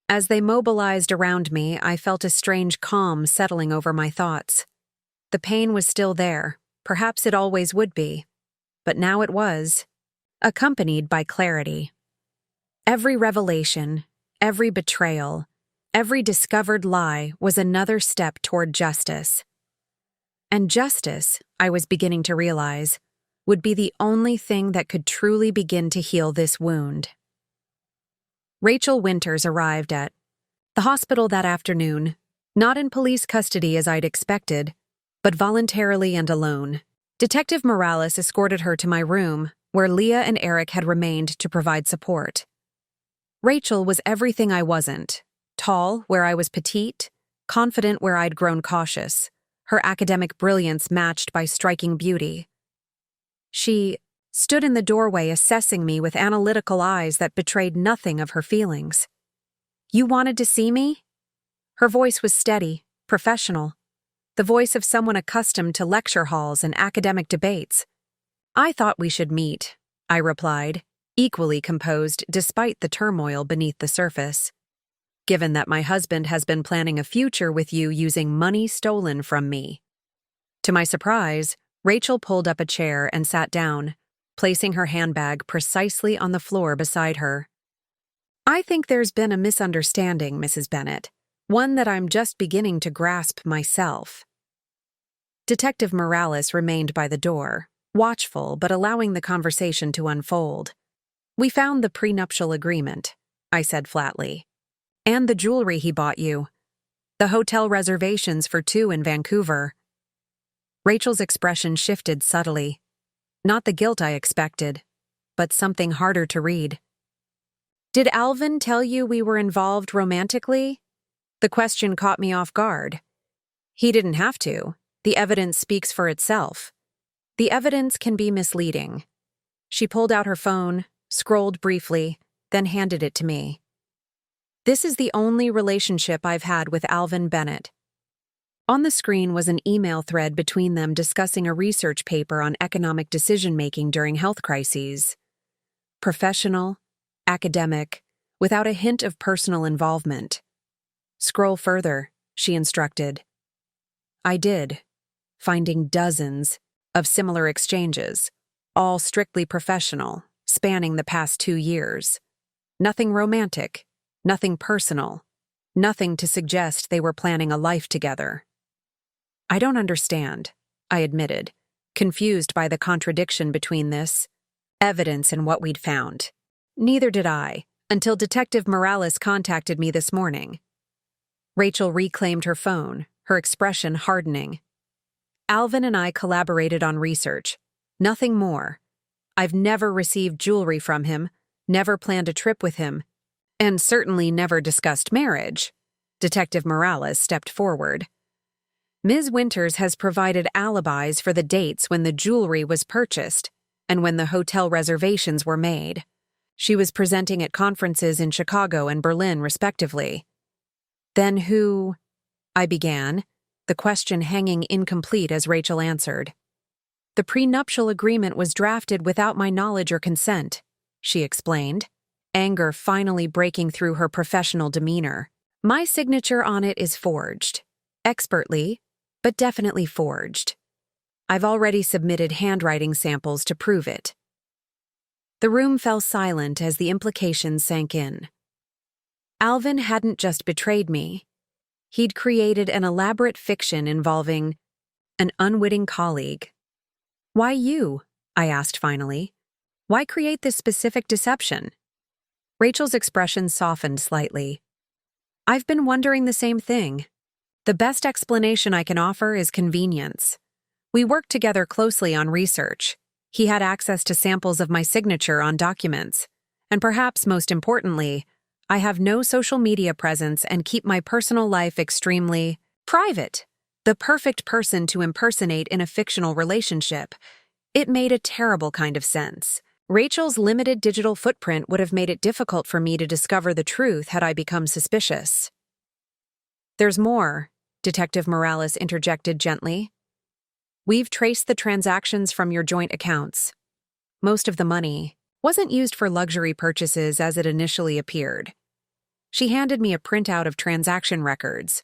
As they mobilized around me, I felt a strange calm settling over my thoughts. The pain was still there, perhaps it always would be, but now it was, accompanied by clarity. Every revelation, every betrayal, every discovered lie was another step toward justice. And justice, I was beginning to realize, would be the only thing that could truly begin to heal this wound. Rachel Winters arrived at the hospital that afternoon, not in police custody as I'd expected, but voluntarily and alone. Detective Morales escorted her to my room, where Leah and Eric had remained to provide support. Rachel was everything I wasn't. Tall, where I was petite, confident where I'd grown cautious, her academic brilliance matched by striking beauty. She stood in the doorway assessing me with analytical eyes that betrayed nothing of her feelings. You wanted to see me? Her voice was steady, professional, the voice of someone accustomed to lecture halls and academic debates. I thought we should meet, I replied, equally composed despite the turmoil beneath the surface. Given that my husband has been planning a future with you using money stolen from me. To my surprise, Rachel pulled up a chair and sat down, placing her handbag precisely on the floor beside her. I think there's been a misunderstanding, Mrs. Bennett, one that I'm just beginning to grasp myself. Detective Morales remained by the door, watchful but allowing the conversation to unfold. "We found the prenuptial agreement," I said flatly. "And the jewelry he bought you. The hotel reservations for 2 in Vancouver." Rachel's expression shifted subtly. Not the guilt I expected, but something harder to read. "Did Alvin tell you we were involved romantically?" The question caught me off guard. "He didn't have to. The evidence speaks for itself." "The evidence can be misleading." She pulled out her phone, scrolled briefly, then handed it to me. "This is the only relationship I've had with Alvin Bennett." On the screen was an email thread between them discussing a research paper on economic decision-making during health crises. Professional, academic, without a hint of personal involvement. "Scroll further," she instructed. I did, finding dozens of similar exchanges, all strictly professional, spanning the past 2 years. Nothing romantic, nothing personal, nothing to suggest they were planning a life together. "I don't understand," I admitted, confused by the contradiction between this evidence and what we'd found. "Neither did I, until Detective Morales contacted me this morning." Rachel reclaimed her phone, her expression hardening. "Alvin and I collaborated on research. Nothing more. I've never received jewelry from him, never planned a trip with him, and certainly never discussed marriage." Detective Morales stepped forward. "Ms. Winters has provided alibis for the dates when the jewelry was purchased and when the hotel reservations were made. She was presenting at conferences in Chicago and Berlin, respectively." "Then who—" I began, the question hanging incomplete as Rachel answered. "The prenuptial agreement was drafted without my knowledge or consent," she explained, anger finally breaking through her professional demeanor. "My signature on it is forged. Expertly, but definitely forged. I've already submitted handwriting samples to prove it." The room fell silent as the implications sank in. Alvin hadn't just betrayed me. He'd created an elaborate fiction involving an unwitting colleague. "Why you?" I asked finally. "Why create this specific deception?" Rachel's expression softened slightly. "I've been wondering the same thing. The best explanation I can offer is convenience. We worked together closely on research. He had access to samples of my signature on documents. And perhaps most importantly, I have no social media presence and keep my personal life extremely private. The perfect person to impersonate in a fictional relationship. It made a terrible kind of sense. Rachel's limited digital footprint would have made it difficult for me to discover the truth had I become suspicious." "There's more," Detective Morales interjected gently. "We've traced the transactions from your joint accounts. Most of the money wasn't used for luxury purchases as it initially appeared." She handed me a printout of transaction records.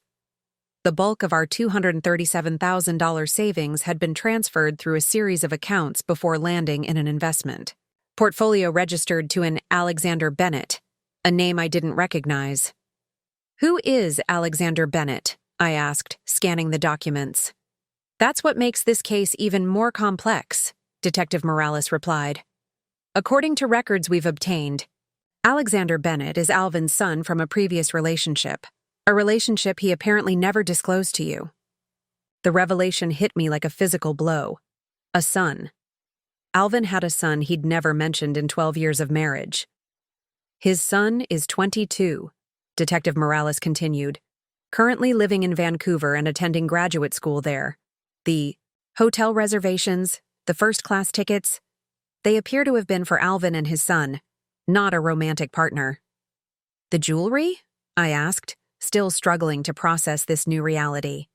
The bulk of our $237,000 savings had been transferred through a series of accounts before landing in an investment portfolio registered to an Alexander Bennett, a name I didn't recognize. "Who is Alexander Bennett?" I asked, scanning the documents. "That's what makes this case even more complex," Detective Morales replied. "According to records we've obtained, Alexander Bennett is Alvin's son from a previous relationship, a relationship he apparently never disclosed to you." The revelation hit me like a physical blow. A son. Alvin had a son he'd never mentioned in 12 years of marriage. "His son is 22, Detective Morales continued, currently living in Vancouver and attending graduate school there. The hotel reservations, the first-class tickets, they appear to have been for Alvin and his son, not a romantic partner." "The jewelry?" I asked, still struggling to process this new reality.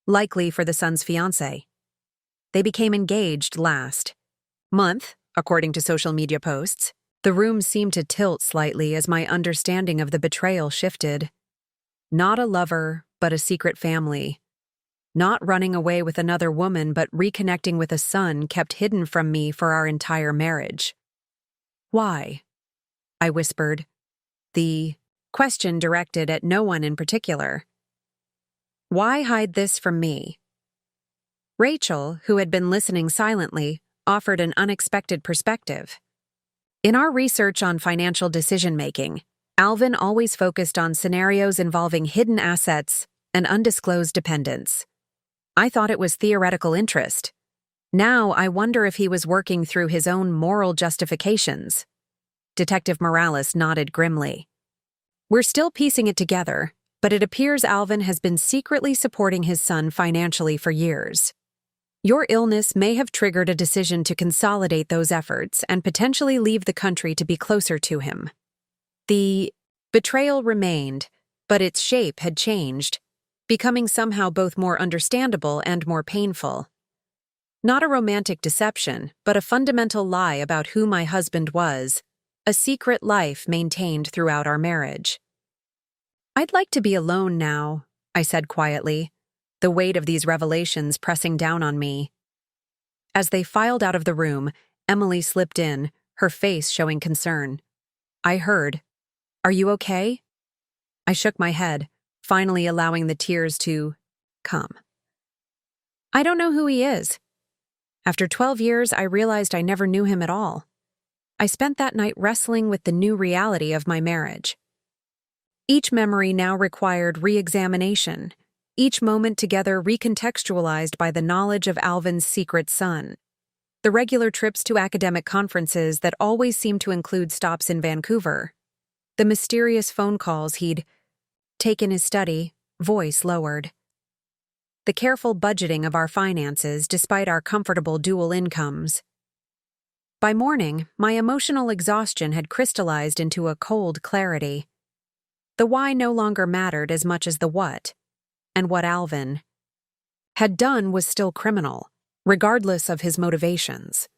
"Likely for the son's fiancée. They became engaged last month, according to social media posts." The room seemed to tilt slightly as my understanding of the betrayal shifted. Not a lover, but a secret family. Not running away with another woman, but reconnecting with a son kept hidden from me for our entire marriage. "Why?" I whispered, the question directed at no one in particular. "Why hide this from me?" Rachel, who had been listening silently, offered an unexpected perspective. In our research on financial decision-making, Alvin always focused on scenarios involving hidden assets and undisclosed dependents. I thought it was theoretical interest. Now I wonder if he was working through his own moral justifications. Detective Morales nodded grimly. We're still piecing it together, but it appears Alvin has been secretly supporting his son financially for years. Your illness may have triggered a decision to consolidate those efforts and potentially leave the country to be closer to him. The betrayal remained, but its shape had changed, becoming somehow both more understandable and more painful. Not a romantic deception, but a fundamental lie about who my husband was, a secret life maintained throughout our marriage. I'd like to be alone now, I said quietly, the weight of these revelations pressing down on me. As they filed out of the room, Emily slipped in, her face showing concern. I heard, "Are you okay?" I shook my head, finally allowing the tears to come. I don't know who he is. After 12 years, I realized I never knew him at all. I spent that night wrestling with the new reality of my marriage. Each memory now required re-examination, each moment together recontextualized by the knowledge of Alvin's secret son. The regular trips to academic conferences that always seemed to include stops in Vancouver. The mysterious phone calls he'd take in his study, voice lowered. The careful budgeting of our finances despite our comfortable dual incomes. By morning, my emotional exhaustion had crystallized into a cold clarity. The why no longer mattered as much as the what, and what Alvin had done was still criminal, regardless of his motivations.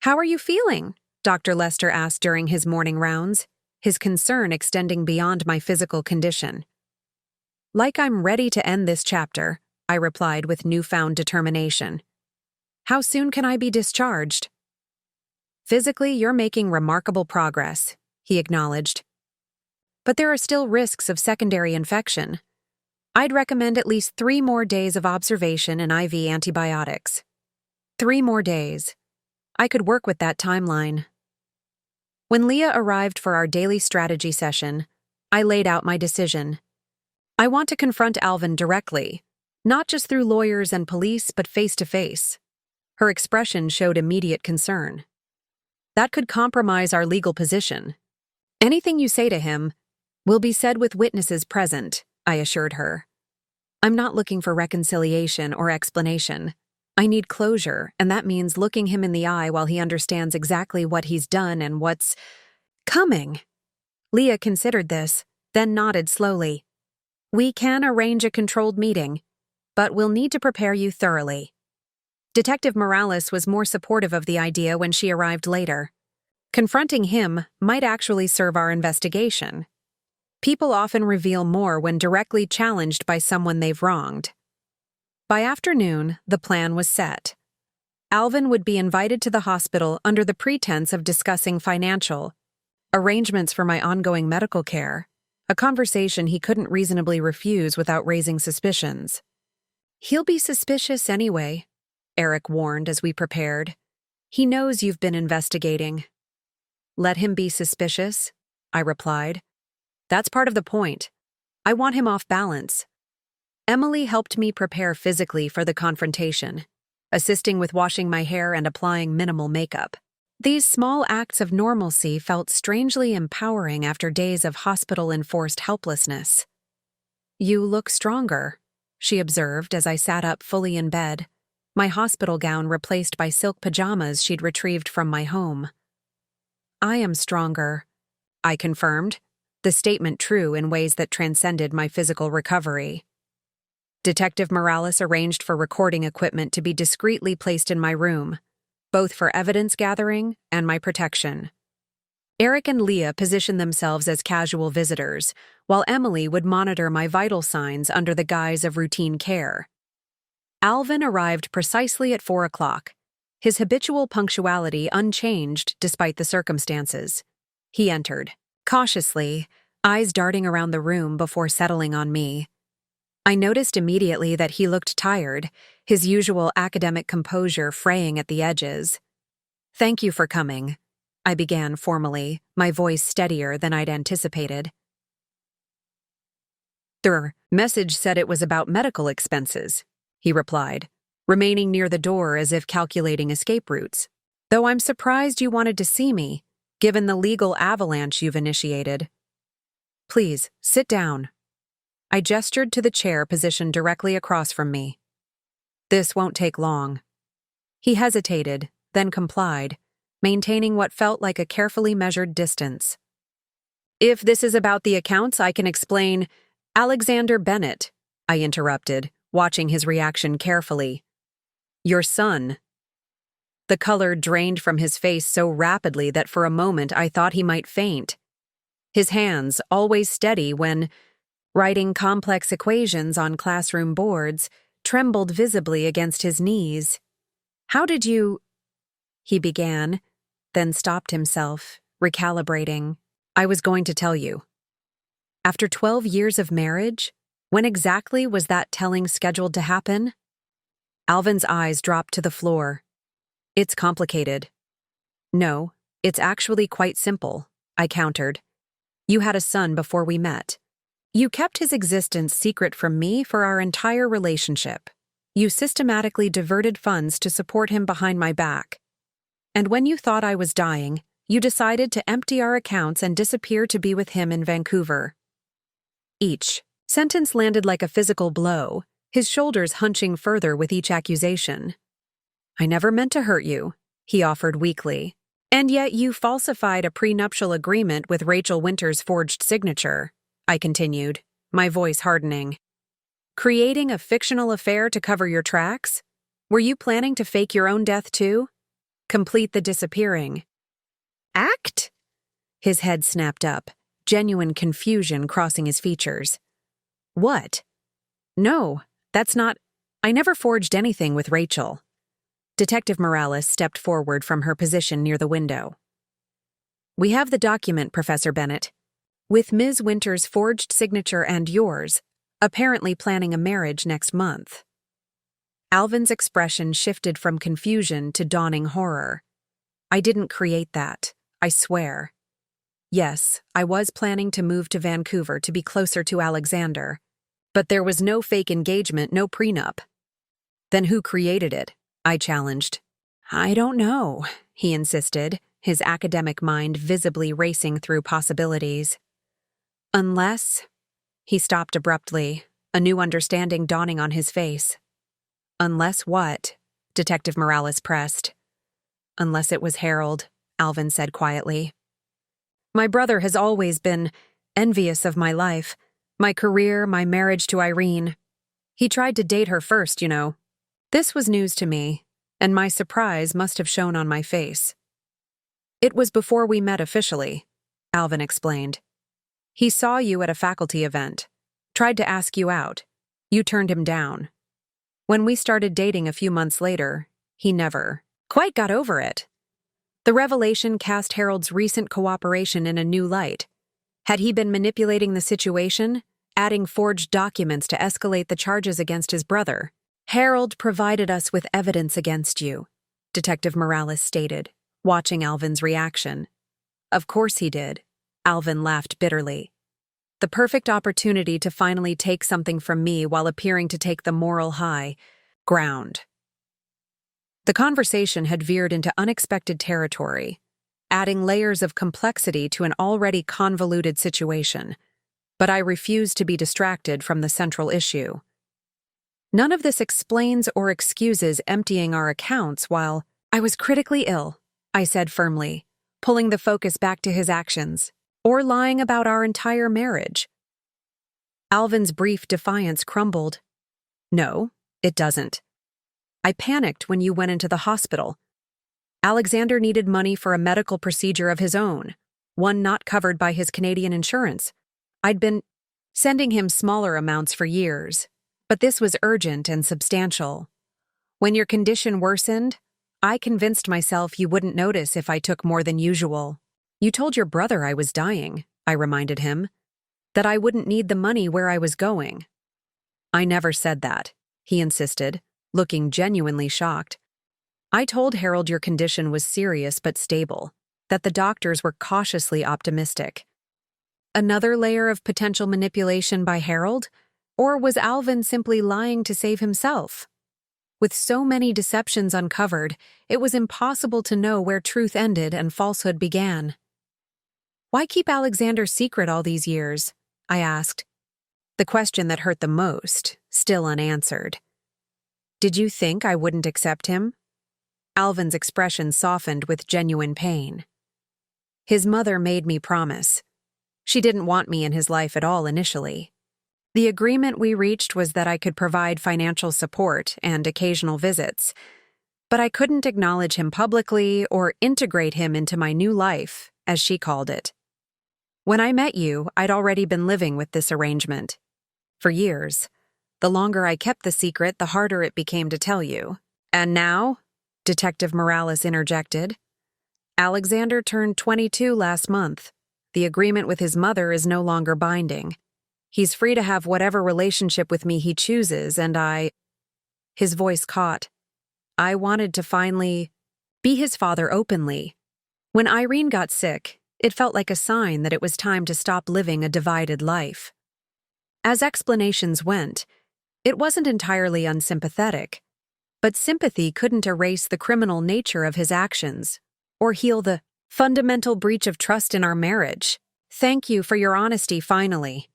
"How are you feeling?" Dr. Lester asked during his morning rounds, his concern extending beyond my physical condition. "Like I'm ready to end this chapter," I replied with newfound determination. "How soon can I be discharged?" "Physically, you're making remarkable progress," he acknowledged. "But there are still risks of secondary infection. I'd recommend at least 3 more days of observation and IV antibiotics." 3 more days. I could work with that timeline. When Leah arrived for our daily strategy session, I laid out my decision. I want to confront Alvin directly, not just through lawyers and police, but face to face. Her expression showed immediate concern. "That could compromise our legal position. Anything you say to him will be said with witnesses present," I assured her. "I'm not looking for reconciliation or explanation. I need closure, and that means looking him in the eye while he understands exactly what he's done and what's coming." Leah considered this, then nodded slowly. "We can arrange a controlled meeting, but we'll need to prepare you thoroughly." Detective Morales was more supportive of the idea when she arrived later. Confronting him might actually serve our investigation. People often reveal more when directly challenged by someone they've wronged. By afternoon, the plan was set. Alvin would be invited to the hospital under the pretense of discussing financial arrangements for my ongoing medical care, a conversation he couldn't reasonably refuse without raising suspicions. "He'll be suspicious anyway," Eric warned as we prepared. "He knows you've been investigating." "Let him be suspicious," I replied. "That's part of the point. I want him off balance." Emily helped me prepare physically for the confrontation, assisting with washing my hair and applying minimal makeup. These small acts of normalcy felt strangely empowering after days of hospital-enforced helplessness. "You look stronger," she observed as I sat up fully in bed, my hospital gown replaced by silk pajamas she'd retrieved from my home. "I am stronger," I confirmed, the statement true in ways that transcended my physical recovery. Detective Morales arranged for recording equipment to be discreetly placed in my room, both for evidence gathering and my protection. Eric and Leah positioned themselves as casual visitors, while Emily would monitor my vital signs under the guise of routine care. Alvin arrived precisely at 4 o'clock, his habitual punctuality unchanged despite the circumstances. He entered, cautiously, eyes darting around the room before settling on me. I noticed immediately that he looked tired, his usual academic composure fraying at the edges. "Thank you for coming," I began formally, my voice steadier than I'd anticipated. "The message said it was about medical expenses," he replied, remaining near the door as if calculating escape routes. "Though I'm surprised you wanted to see me, given the legal avalanche you've initiated. Please, sit down." I gestured to the chair positioned directly across from me. "This won't take long." He hesitated, then complied, maintaining what felt like a carefully measured distance. "If this is about the accounts, I can explain." "Alexander Bennett," I interrupted, watching his reaction carefully. "Your son." The color drained from his face so rapidly that for a moment I thought he might faint. His hands, always steady when writing complex equations on classroom boards, trembled visibly against his knees. "How did you—" he began, then stopped himself, recalibrating. "I was going to tell you. After 12 years of marriage, when exactly was that telling scheduled to happen?" Alvin's eyes dropped to the floor. "It's complicated." "No, it's actually quite simple," I countered. "You had a son before we met. You kept his existence secret from me for our entire relationship. You systematically diverted funds to support him behind my back. And when you thought I was dying, you decided to empty our accounts and disappear to be with him in Vancouver." Each sentence landed like a physical blow, his shoulders hunching further with each accusation. "I never meant to hurt you," he offered weakly. "And yet you falsified a prenuptial agreement with Rachel Winter's forged signature," I continued, my voice hardening. "Creating a fictional affair to cover your tracks? Were you planning to fake your own death too? Complete the disappearing act?" His head snapped up, genuine confusion crossing his features. "What? No, that's not— I never forged anything with Rachel." Detective Morales stepped forward from her position near the window. "We have the document, Professor Bennett, with Ms. Winter's forged signature and yours, apparently planning a marriage next month." Alvin's expression shifted from confusion to dawning horror. "I didn't create that, I swear. Yes, I was planning to move to Vancouver to be closer to Alexander, but there was no fake engagement, no prenup." "Then who created it?" I challenged. "I don't know," he insisted, his academic mind visibly racing through possibilities. "Unless—" He stopped abruptly, a new understanding dawning on his face. "Unless what?" Detective Morales pressed. "Unless it was Harold," Alvin said quietly. "My brother has always been envious of my life, my career, my marriage to Irene. He tried to date her first, you know." This was news to me, and my surprise must have shown on my face. "It was before we met officially," Alvin explained. "He saw you at a faculty event, tried to ask you out. You turned him down. When we started dating a few months later, he never quite got over it. The revelation cast Harold's recent cooperation in a new light. Had he been manipulating the situation, adding forged documents to escalate the charges against his brother? "Harold provided us with evidence against you," Detective Morales stated, watching Alvin's reaction. "Of course he did," Alvin laughed bitterly. "The perfect opportunity to finally take something from me while appearing to take the moral high ground." The conversation had veered into unexpected territory, adding layers of complexity to an already convoluted situation, but I refused to be distracted from the central issue. "None of this explains or excuses emptying our accounts while I was critically ill," I said firmly, pulling the focus back to his actions, "or lying about our entire marriage." Alvin's brief defiance crumbled. "No, it doesn't. I panicked when you went into the hospital. Alexander needed money for a medical procedure of his own, one not covered by his Canadian insurance. I'd been sending him smaller amounts for years, but this was urgent and substantial. When your condition worsened, I convinced myself you wouldn't notice if I took more than usual. You told your brother I was dying," I reminded him, "that I wouldn't need the money where I was going." "I never said that," he insisted, looking genuinely shocked. I told Harold your condition was serious but stable, that the doctors were cautiously optimistic. Another layer of potential manipulation by Harold? Or was Alvin simply lying to save himself? With so many deceptions uncovered, it was impossible to know where truth ended and falsehood began. Why keep Alexander secret all these years? I asked. The question that hurt the most, still unanswered. Did you think I wouldn't accept him? Alvin's expression softened with genuine pain. His mother made me promise. She didn't want me in his life at all initially. The agreement we reached was that I could provide financial support and occasional visits, but I couldn't acknowledge him publicly or integrate him into my new life, as she called it. When I met you, I'd already been living with this arrangement. For years. The longer I kept the secret, the harder it became to tell you. And now? Detective Morales interjected. Alexander turned 22 last month. The agreement with his mother is no longer binding. He's free to have whatever relationship with me he chooses, and His voice caught. I wanted to finally be his father openly. When Irene got sick, it felt like a sign that it was time to stop living a divided life. As explanations went, it wasn't entirely unsympathetic, but sympathy couldn't erase the criminal nature of his actions or heal the fundamental breach of trust in our marriage. Thank you for your honesty finally,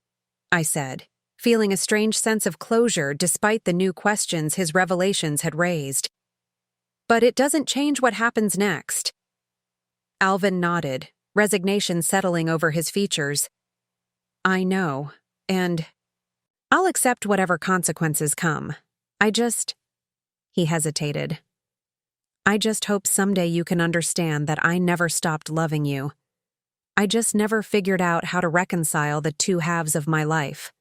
I said, feeling a strange sense of closure despite the new questions his revelations had raised. But it doesn't change what happens next. Alvin nodded, resignation settling over his features. I know, and I'll accept whatever consequences come. He hesitated. I just hope someday you can understand that I never stopped loving you. I just never figured out how to reconcile the two halves of my life.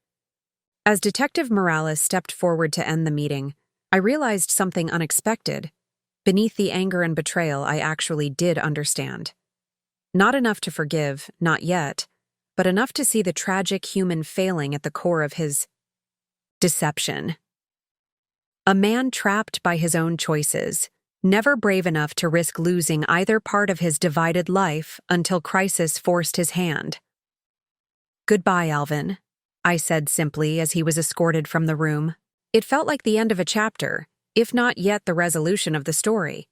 As Detective Morales stepped forward to end the meeting, I realized something unexpected. Beneath the anger and betrayal, I actually did understand. Not enough to forgive, not yet, but enough to see the tragic human failing at the core of his deception. A man trapped by his own choices, never brave enough to risk losing either part of his divided life until crisis forced his hand. Goodbye, Alvin, I said simply as he was escorted from the room. It felt like the end of a chapter, if not yet the resolution of the story.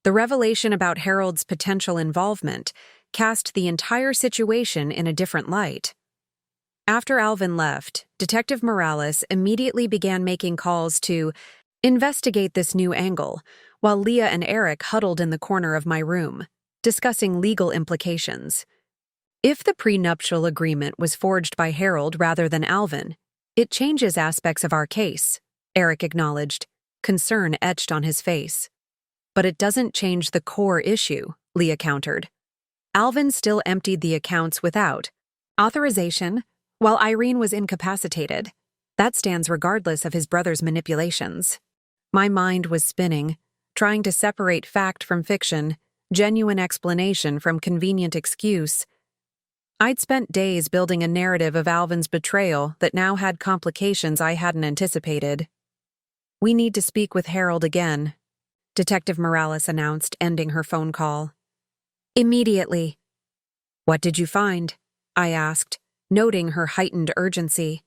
The revelation about Harold's potential involvement cast the entire situation in a different light. After Alvin left, Detective Morales immediately began making calls to investigate this new angle, while Leah and Eric huddled in the corner of my room, discussing legal implications. If the prenuptial agreement was forged by Harold rather than Alvin, it changes aspects of our case, Eric acknowledged, concern etched on his face. But it doesn't change the core issue, Leah countered. Alvin still emptied the accounts without authorization, while Irene was incapacitated. That stands regardless of his brother's manipulations. My mind was spinning, trying to separate fact from fiction, genuine explanation from convenient excuse. I'd spent days building a narrative of Alvin's betrayal that now had complications I hadn't anticipated. We need to speak with Harold again, Detective Morales announced, ending her phone call. Immediately. What did you find? I asked, noting her heightened urgency.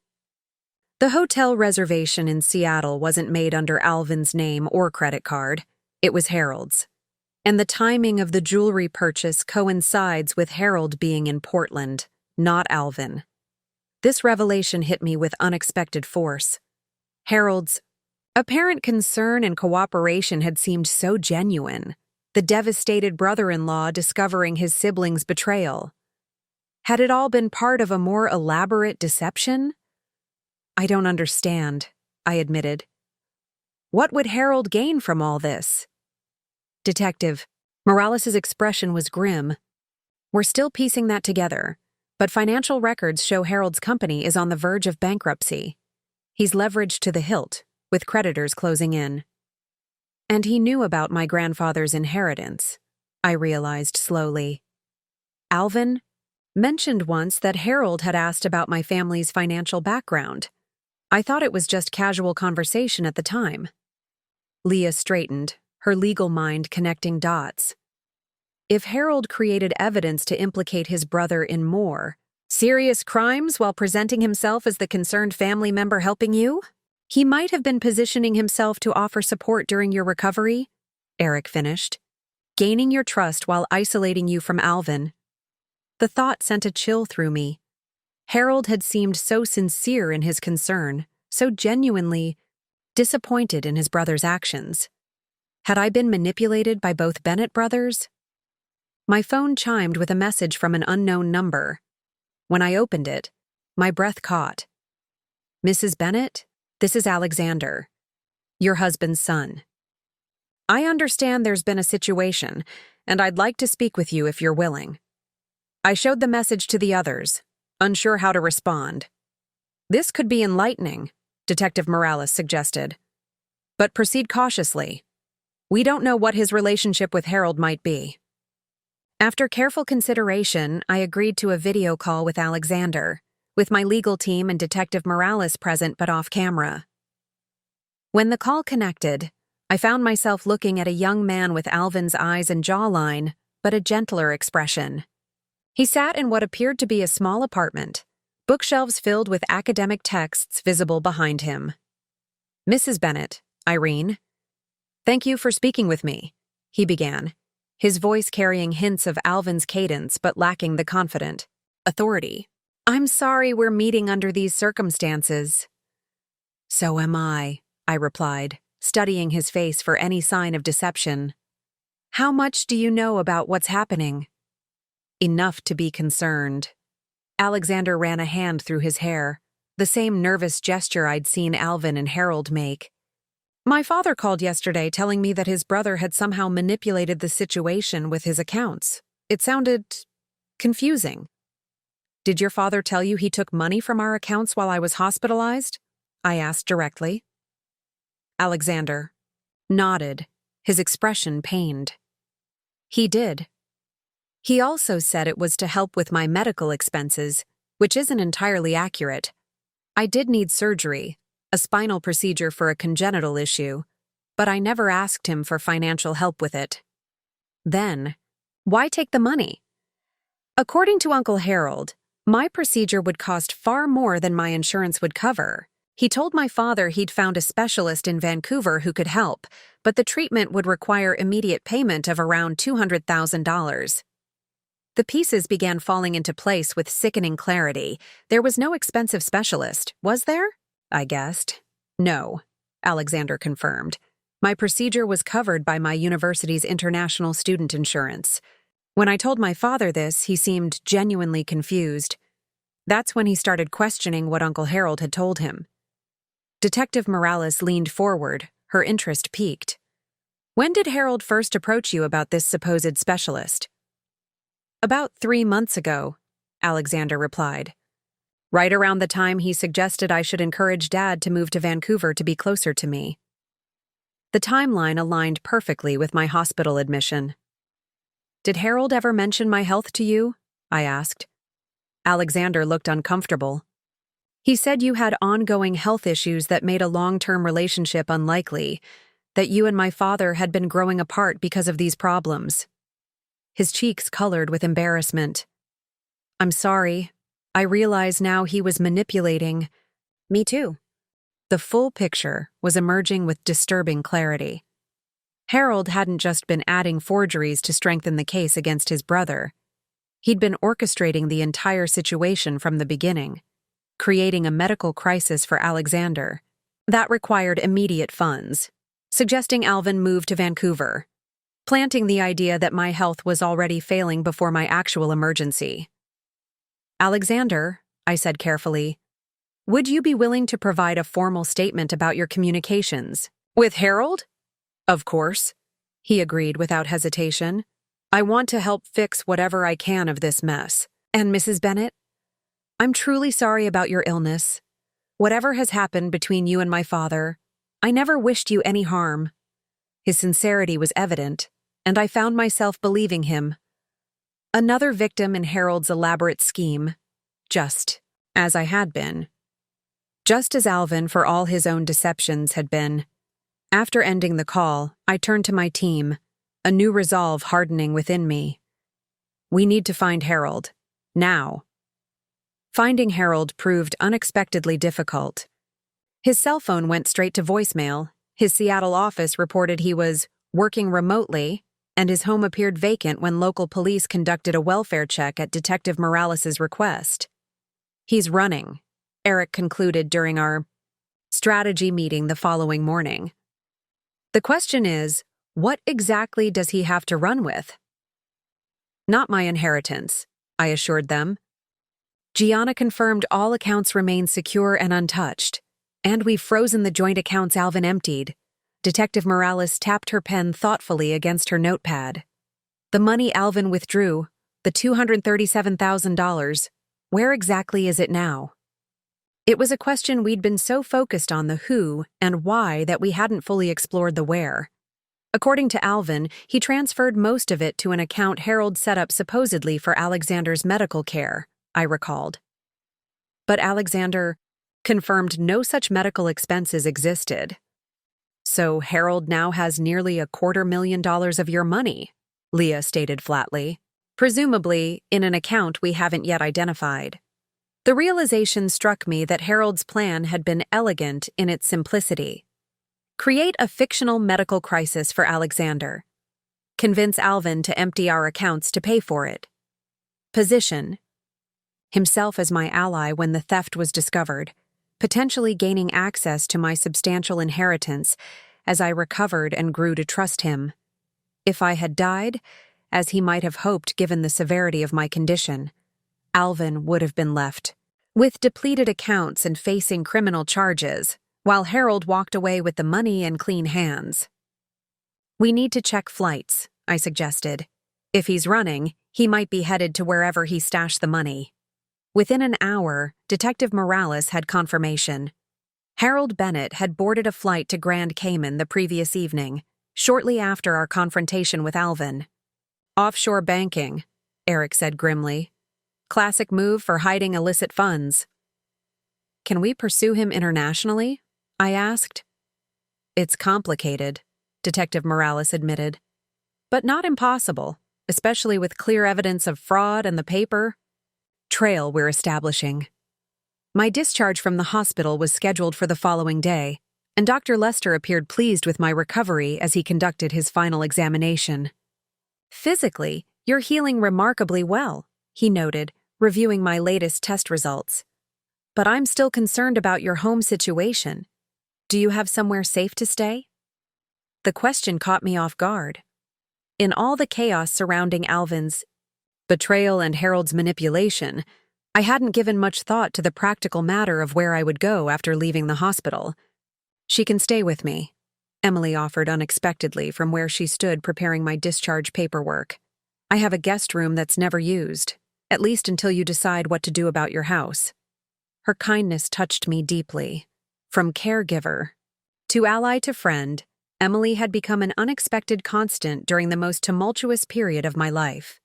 The hotel reservation in Seattle wasn't made under Alvin's name or credit card. It was Harold's. And the timing of the jewelry purchase coincides with Harold being in Portland, not Alvin. This revelation hit me with unexpected force. Harold's apparent concern and cooperation had seemed so genuine, the devastated brother-in-law discovering his sibling's betrayal. Had it all been part of a more elaborate deception? I don't understand, I admitted. What would Harold gain from all this? Detective, Morales' expression was grim. We're still piecing that together, but financial records show Harold's company is on the verge of bankruptcy. He's leveraged to the hilt, with creditors closing in. And he knew about my grandfather's inheritance, I realized slowly. Alvin mentioned once that Harold had asked about my family's financial background. I thought it was just casual conversation at the time. Leah straightened, her legal mind connecting dots. If Harold created evidence to implicate his brother in more serious crimes while presenting himself as the concerned family member helping you, he might have been positioning himself to offer support during your recovery, Eric finished, gaining your trust while isolating you from Alvin. The thought sent a chill through me. Harold had seemed so sincere in his concern, so genuinely disappointed in his brother's actions. Had I been manipulated by both Bennett brothers? My phone chimed with a message from an unknown number. When I opened it, my breath caught. Mrs. Bennett, this is Alexander, your husband's son. I understand there's been a situation, and I'd like to speak with you if you're willing. I showed the message to the others, unsure how to respond. This could be enlightening, Detective Morales suggested. But proceed cautiously. We don't know what his relationship with Harold might be. After careful consideration, I agreed to a video call with Alexander, with my legal team and Detective Morales present but off camera. When the call connected, I found myself looking at a young man with Alvin's eyes and jawline, but a gentler expression. He sat in what appeared to be a small apartment, bookshelves filled with academic texts visible behind him. Mrs. Bennett, Irene. Thank you for speaking with me, he began, his voice carrying hints of Alvin's cadence but lacking the confident authority. I'm sorry we're meeting under these circumstances. So am I replied, studying his face for any sign of deception. How much do you know about what's happening? Enough to be concerned. Alexander ran a hand through his hair, the same nervous gesture I'd seen Alvin and Harold make. My father called yesterday telling me that his brother had somehow manipulated the situation with his accounts. It sounded confusing. Did your father tell you he took money from our accounts while I was hospitalized? I asked directly. Alexander nodded, his expression pained. He did. He also said it was to help with my medical expenses, which isn't entirely accurate. I did need surgery, a spinal procedure for a congenital issue, but I never asked him for financial help with it. Then, why take the money? According to Uncle Harold, my procedure would cost far more than my insurance would cover. He told my father he'd found a specialist in Vancouver who could help, but the treatment would require immediate payment of around $200,000. The pieces began falling into place with sickening clarity. There was no expensive specialist, was there? I guessed. No, Alexander confirmed. My procedure was covered by my university's international student insurance. When I told my father this, he seemed genuinely confused. That's when he started questioning what Uncle Harold had told him. Detective Morales leaned forward, her interest piqued. When did Harold first approach you about this supposed specialist? About 3 months ago, Alexander replied. Right around the time he suggested I should encourage Dad to move to Vancouver to be closer to me. The timeline aligned perfectly with my hospital admission. Did Harold ever mention my health to you? I asked. Alexander looked uncomfortable. He said you had ongoing health issues that made a long-term relationship unlikely, that you and my father had been growing apart because of these problems. His cheeks colored with embarrassment. I'm sorry. I realize now he was manipulating. Me too. The full picture was emerging with disturbing clarity. Harold hadn't just been adding forgeries to strengthen the case against his brother. He'd been orchestrating the entire situation from the beginning, creating a medical crisis for Alexander. That required immediate funds, suggesting Alvin move to Vancouver, planting the idea that my health was already failing before my actual emergency. Alexander, I said carefully, would you be willing to provide a formal statement about your communications? With Harold? Of course, he agreed without hesitation. I want to help fix whatever I can of this mess. And Mrs. Bennett? I'm truly sorry about your illness. Whatever has happened between you and my father, I never wished you any harm. His sincerity was evident, and I found myself believing him. Another victim in Harold's elaborate scheme, just as I had been. Just as Alvin, for all his own deceptions, had been. After ending the call, I turned to my team, a new resolve hardening within me. We need to find Harold. Now. Finding Harold proved unexpectedly difficult. His cell phone went straight to voicemail, his Seattle office reported he was working remotely, and his home appeared vacant when local police conducted a welfare check at Detective Morales' request. He's running, Eric concluded during our strategy meeting the following morning. The question is, what exactly does he have to run with? Not my inheritance, I assured them. Gianna confirmed all accounts remain secure and untouched, and we've frozen the joint accounts Alvin emptied. Detective Morales tapped her pen thoughtfully against her notepad. The money Alvin withdrew, the $237,000, where exactly is it now? It was a question we'd been so focused on the who and why that we hadn't fully explored the where. According to Alvin, he transferred most of it to an account Harold set up supposedly for Alexander's medical care, I recalled. But Alexander confirmed no such medical expenses existed. So Harold now has nearly $250,000 of your money, Leah stated flatly, presumably in an account we haven't yet identified. The realization struck me that Harold's plan had been elegant in its simplicity. Create a fictional medical crisis for Alexander. Convince Alvin to empty our accounts to pay for it. Position himself as my ally when the theft was discovered, potentially gaining access to my substantial inheritance as I recovered and grew to trust him. If I had died, as he might have hoped given the severity of my condition, Alvin would have been left with depleted accounts and facing criminal charges, while Harold walked away with the money and clean hands. We need to check flights, I suggested. If he's running, he might be headed to wherever he stashed the money. Within an hour, Detective Morales had confirmation. Harold Bennett had boarded a flight to Grand Cayman the previous evening, shortly after our confrontation with Alvin. Offshore banking, Eric said grimly. Classic move for hiding illicit funds. Can we pursue him internationally? I asked. It's complicated, Detective Morales admitted. But not impossible, especially with clear evidence of fraud and the paper trail we're establishing. My discharge from the hospital was scheduled for the following day, and Dr. Lester appeared pleased with my recovery as he conducted his final examination. Physically, you're healing remarkably well, he noted, reviewing my latest test results. But I'm still concerned about your home situation. Do you have somewhere safe to stay? The question caught me off guard. In all the chaos surrounding Alvin's betrayal and Harold's manipulation, I hadn't given much thought to the practical matter of where I would go after leaving the hospital. She can stay with me, Emily offered unexpectedly from where she stood preparing my discharge paperwork. I have a guest room that's never used, at least until you decide what to do about your house. Her kindness touched me deeply. From caregiver to ally to friend, Emily had become an unexpected constant during the most tumultuous period of my life.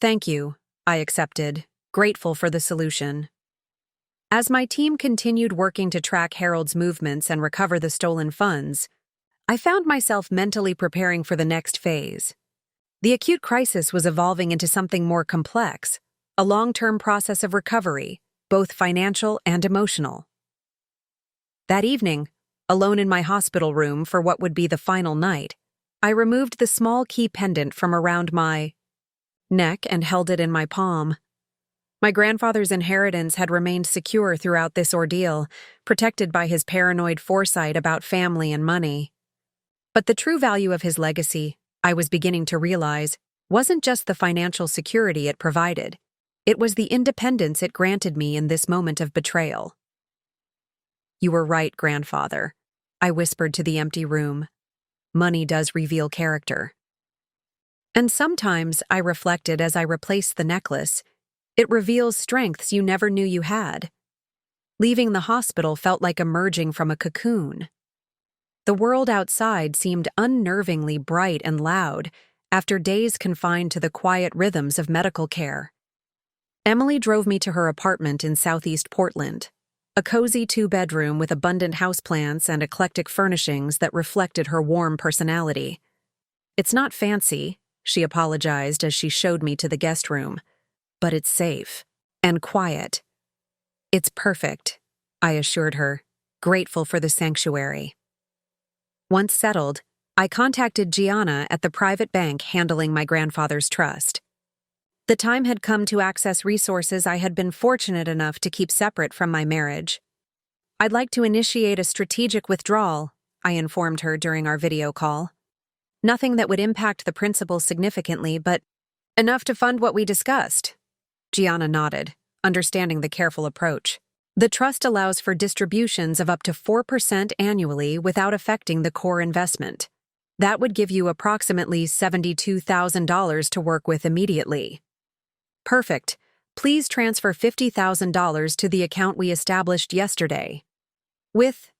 Thank you, I accepted, grateful for the solution. As my team continued working to track Harold's movements and recover the stolen funds, I found myself mentally preparing for the next phase. The acute crisis was evolving into something more complex, a long-term process of recovery, both financial and emotional. That evening, alone in my hospital room for what would be the final night, I removed the small key pendant from around my neck and held it in my palm. My grandfather's inheritance had remained secure throughout this ordeal, protected by his paranoid foresight about family and money. But the true value of his legacy, I was beginning to realize, wasn't just the financial security it provided. It was the independence it granted me in this moment of betrayal. You were right, grandfather, I whispered to the empty room. Money does reveal character. And sometimes, I reflected as I replaced the necklace, it reveals strengths you never knew you had. Leaving the hospital felt like emerging from a cocoon. The world outside seemed unnervingly bright and loud after days confined to the quiet rhythms of medical care. Emily drove me to her apartment in Southeast Portland. A cozy two-bedroom with abundant houseplants and eclectic furnishings that reflected her warm personality. "It's not fancy," she apologized as she showed me to the guest room, "but it's safe and quiet." "It's perfect," I assured her, grateful for the sanctuary. Once settled, I contacted Gianna at the private bank handling my grandfather's trust. The time had come to access resources I had been fortunate enough to keep separate from my marriage. "I'd like to initiate a strategic withdrawal," I informed her during our video call. "Nothing that would impact the principal significantly, but enough to fund what we discussed." Gianna nodded, understanding the careful approach. "The trust allows for distributions of up to 4% annually without affecting the core investment. That would give you approximately $72,000 to work with immediately." "Perfect. Please transfer $50,000 to the account we established yesterday." With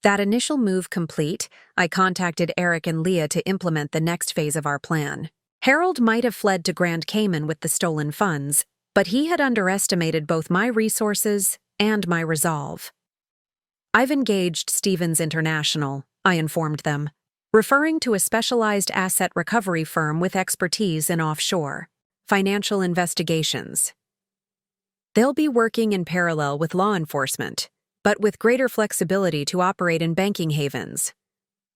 that initial move complete, I contacted Eric and Leah to implement the next phase of our plan. Harold might have fled to Grand Cayman with the stolen funds, but he had underestimated both my resources and my resolve. "I've engaged Stevens International," I informed them, referring to a specialized asset recovery firm with expertise in offshore financial investigations. "They'll be working in parallel with law enforcement, but with greater flexibility to operate in banking havens."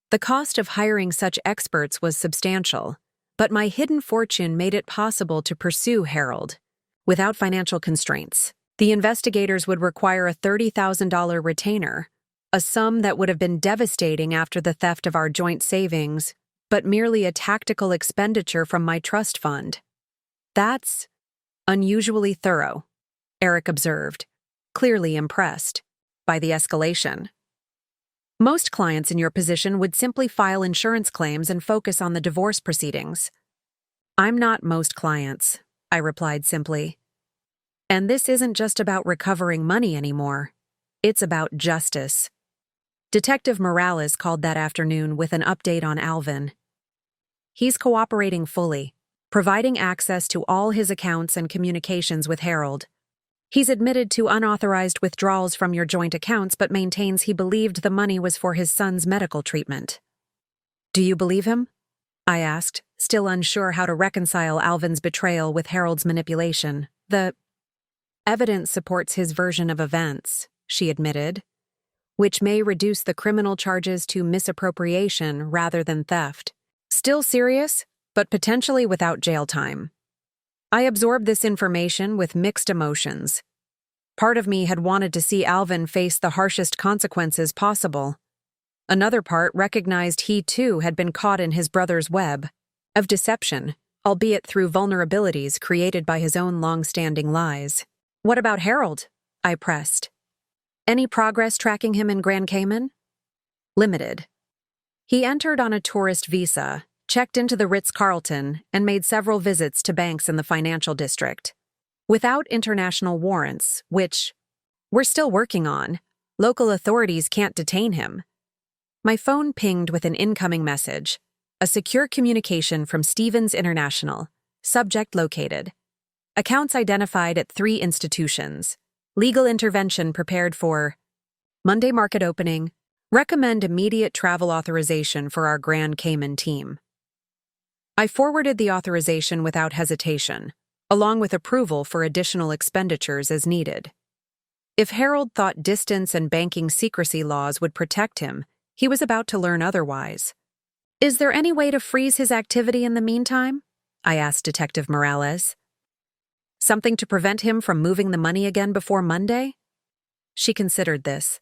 The cost of hiring such experts was substantial, but my hidden fortune made it possible to pursue Harold without financial constraints. The investigators would require a $30,000 retainer, a sum that would have been devastating after the theft of our joint savings, but merely a tactical expenditure from my trust fund. "That's unusually thorough," Eric observed, clearly impressed by the escalation. "Most clients in your position would simply file insurance claims and focus on the divorce proceedings." "I'm not most clients," I replied simply. "And this isn't just about recovering money anymore. It's about justice." Detective Morales called that afternoon with an update on Alvin. "He's cooperating fully, providing access to all his accounts and communications with Harold. He's admitted to unauthorized withdrawals from your joint accounts but maintains he believed the money was for his son's medical treatment." "Do you believe him?" I asked, still unsure how to reconcile Alvin's betrayal with Harold's manipulation. "The evidence supports his version of events," she admitted, "which may reduce the criminal charges to misappropriation rather than theft. Still serious, but potentially without jail time." I absorbed this information with mixed emotions. Part of me had wanted to see Alvin face the harshest consequences possible. Another part recognized he too had been caught in his brother's web of deception, albeit through vulnerabilities created by his own long-standing lies. "What about Harold?" I pressed. "Any progress tracking him in Grand Cayman?" "Limited. He entered on a tourist visa, checked into the Ritz-Carlton, and made several visits to banks in the financial district. Without international warrants, which we're still working on, local authorities can't detain him." My phone pinged with an incoming message, a secure communication from Stevens International, subject located. Accounts identified at 3 institutions. Legal intervention prepared for Monday market opening. Recommend immediate travel authorization for our Grand Cayman team. I forwarded the authorization without hesitation, along with approval for additional expenditures as needed. If Harold thought distance and banking secrecy laws would protect him, he was about to learn otherwise. "Is there any way to freeze his activity in the meantime?" I asked Detective Morales. "Something to prevent him from moving the money again before Monday?" She considered this.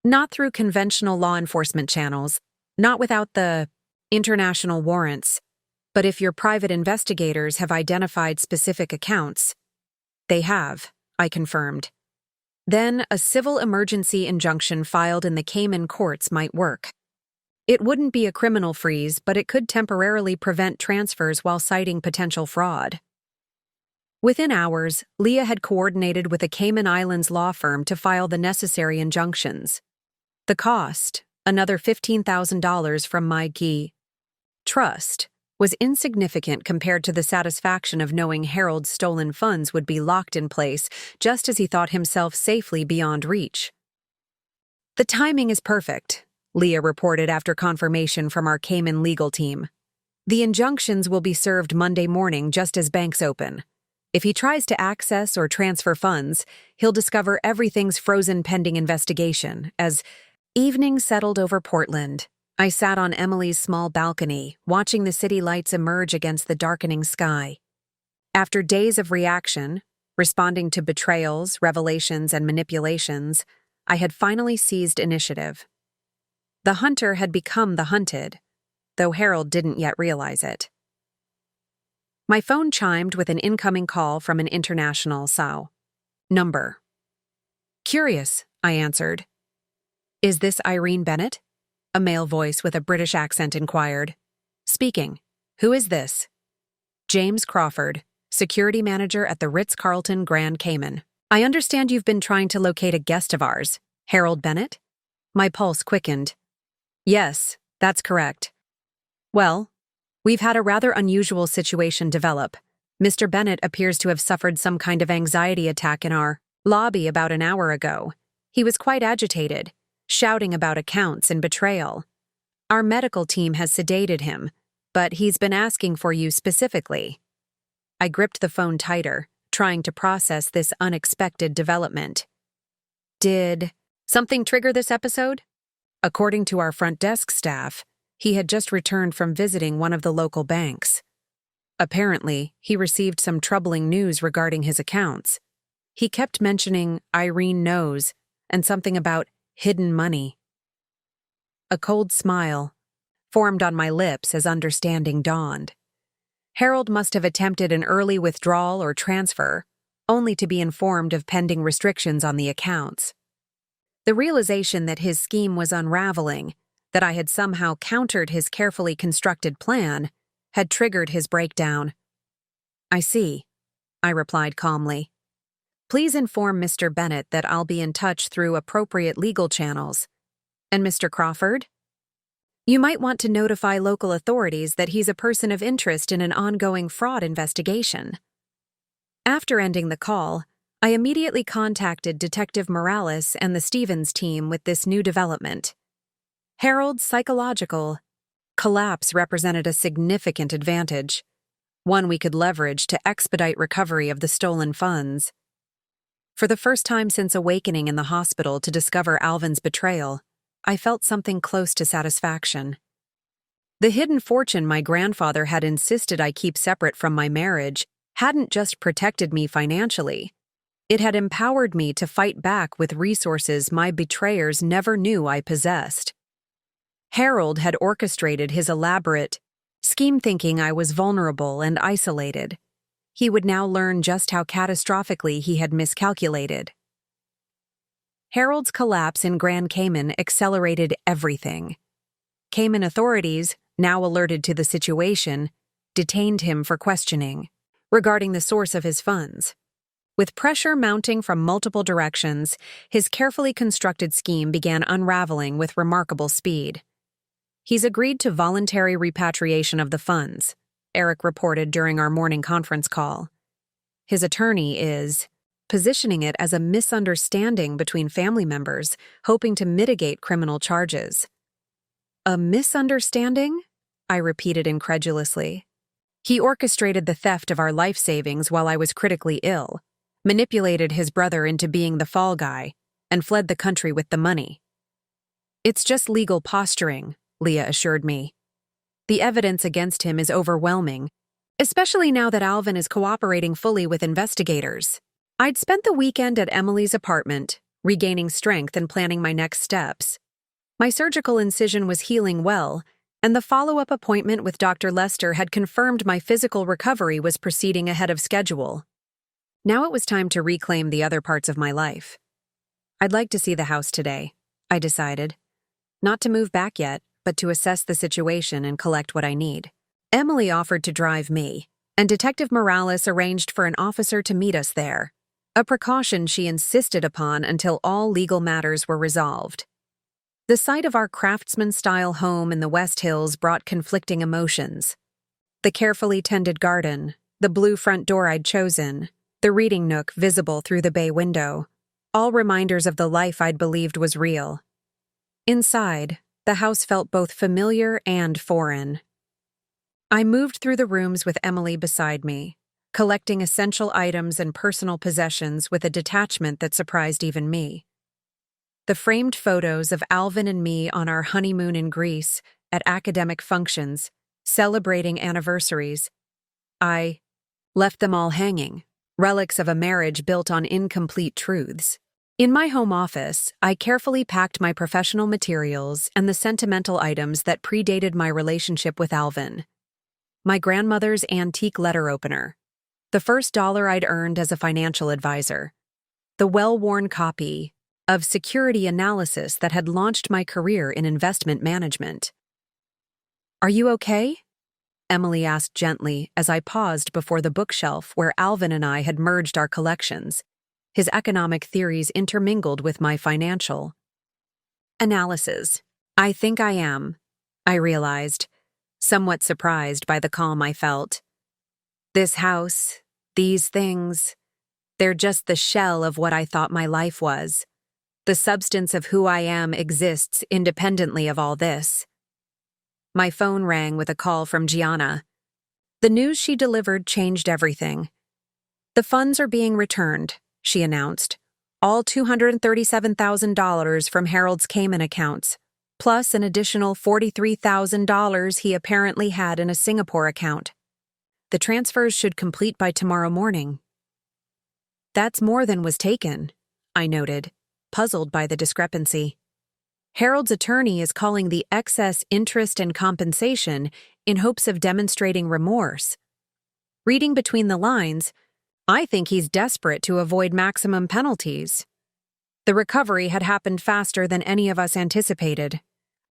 "Not through conventional law enforcement channels, not without the international warrants, but if your private investigators have identified specific accounts." "They have," I confirmed. "Then a civil emergency injunction filed in the Cayman courts might work. It wouldn't be a criminal freeze, but it could temporarily prevent transfers while citing potential fraud." Within hours, Leah had coordinated with a Cayman Islands law firm to file the necessary injunctions. The cost, another $15,000 from my GI trust, was insignificant compared to the satisfaction of knowing Harold's stolen funds would be locked in place just as he thought himself safely beyond reach. "The timing is perfect," Leah reported after confirmation from our Cayman legal team. "The injunctions will be served Monday morning just as banks open. If he tries to access or transfer funds, he'll discover everything's frozen pending investigation." As evening settled over Portland, I sat on Emily's small balcony, watching the city lights emerge against the darkening sky. After days of reaction, responding to betrayals, revelations, and manipulations, I had finally seized initiative. The hunter had become the hunted, though Harold didn't yet realize it. My phone chimed with an incoming call from an international SAO number. "Curious," I answered. "Is this Irene Bennett?" A male voice with a British accent inquired. "Speaking. Who is this?" "James Crawford, security manager at the Ritz-Carlton Grand Cayman. I understand you've been trying to locate a guest of ours, Harold Bennett?" My pulse quickened. "Yes, that's correct. Well, we've had a rather unusual situation develop. Mr. Bennett appears to have suffered some kind of anxiety attack in our lobby about an hour ago. He was quite agitated, shouting about accounts and betrayal. Our medical team has sedated him, but he's been asking for you specifically." I gripped the phone tighter, trying to process this unexpected development. Did something trigger this episode? According to our front desk staff, he had just returned from visiting one of the local banks. Apparently, he received some troubling news regarding his accounts. He kept mentioning Irene knows and something about hidden money. A cold smile formed on my lips as understanding dawned. Harold must have attempted an early withdrawal or transfer, only to be informed of pending restrictions on the accounts. The realization that his scheme was unraveling, that I had somehow countered his carefully constructed plan, had triggered his breakdown. "I see," I replied calmly. "Please inform Mr. Bennett that I'll be in touch through appropriate legal channels. And Mr. Crawford? You might want to notify local authorities that he's a person of interest in an ongoing fraud investigation." After ending the call, I immediately contacted Detective Morales and the Stevens team with this new development. Harold's psychological collapse represented a significant advantage, one we could leverage to expedite recovery of the stolen funds. For the first time since awakening in the hospital to discover Alvin's betrayal, I felt something close to satisfaction. The hidden fortune my grandfather had insisted I keep separate from my marriage hadn't just protected me financially. It had empowered me to fight back with resources my betrayers never knew I possessed. Harold had orchestrated his elaborate scheme thinking I was vulnerable and isolated. He would now learn just how catastrophically he had miscalculated. Harold's collapse in Grand Cayman accelerated everything. Cayman authorities, now alerted to the situation, detained him for questioning regarding the source of his funds. With pressure mounting from multiple directions, his carefully constructed scheme began unraveling with remarkable speed. "He's agreed to voluntary repatriation of the funds," Eric reported during our morning conference call. "His attorney is positioning it as a misunderstanding between family members, hoping to mitigate criminal charges." "A misunderstanding?" I repeated incredulously. "He orchestrated the theft of our life savings while I was critically ill, manipulated his brother into being the fall guy, and fled the country with the money." "It's just legal posturing," Leah assured me. "The evidence against him is overwhelming, especially now that Alvin is cooperating fully with investigators." I'd spent the weekend at Emily's apartment, regaining strength and planning my next steps. My surgical incision was healing well, and the follow-up appointment with Dr. Lester had confirmed my physical recovery was proceeding ahead of schedule. Now it was time to reclaim the other parts of my life. I'd like to see the house today, I decided. Not to move back yet, but to assess the situation and collect what I need. Emily offered to drive me, and Detective Morales arranged for an officer to meet us there, a precaution she insisted upon until all legal matters were resolved. The sight of our craftsman-style home in the West Hills brought conflicting emotions. The carefully tended garden, the blue front door I'd chosen, the reading nook visible through the bay window, all reminders of the life I'd believed was real. Inside, the house felt both familiar and foreign. I moved through the rooms with Emily beside me, collecting essential items and personal possessions with a detachment that surprised even me. The framed photos of Alvin and me on our honeymoon in Greece, at academic functions, celebrating anniversaries. I left them all hanging, relics of a marriage built on incomplete truths. In my home office, I carefully packed my professional materials and the sentimental items that predated my relationship with Alvin. My grandmother's antique letter opener, the first dollar I'd earned as a financial advisor, the well-worn copy of Security Analysis that had launched my career in investment management. "Are you okay?" Emily asked gently as I paused before the bookshelf where Alvin and I had merged our collections, his economic theories intermingled with my financial analysis. "I think I am," I realized, somewhat surprised by the calm I felt. This house, these things, they're just the shell of what I thought my life was. The substance of who I am exists independently of all this. My phone rang with a call from Gianna. The news she delivered changed everything. "The funds are being returned," she announced. "All $237,000 from Harold's Cayman accounts, plus an additional $43,000 he apparently had in a Singapore account. The transfers should complete by tomorrow morning." "That's more than was taken," I noted, puzzled by the discrepancy. "Harold's attorney is calling the excess interest and compensation in hopes of demonstrating remorse. Reading between the lines, I think he's desperate to avoid maximum penalties." The recovery had happened faster than any of us anticipated.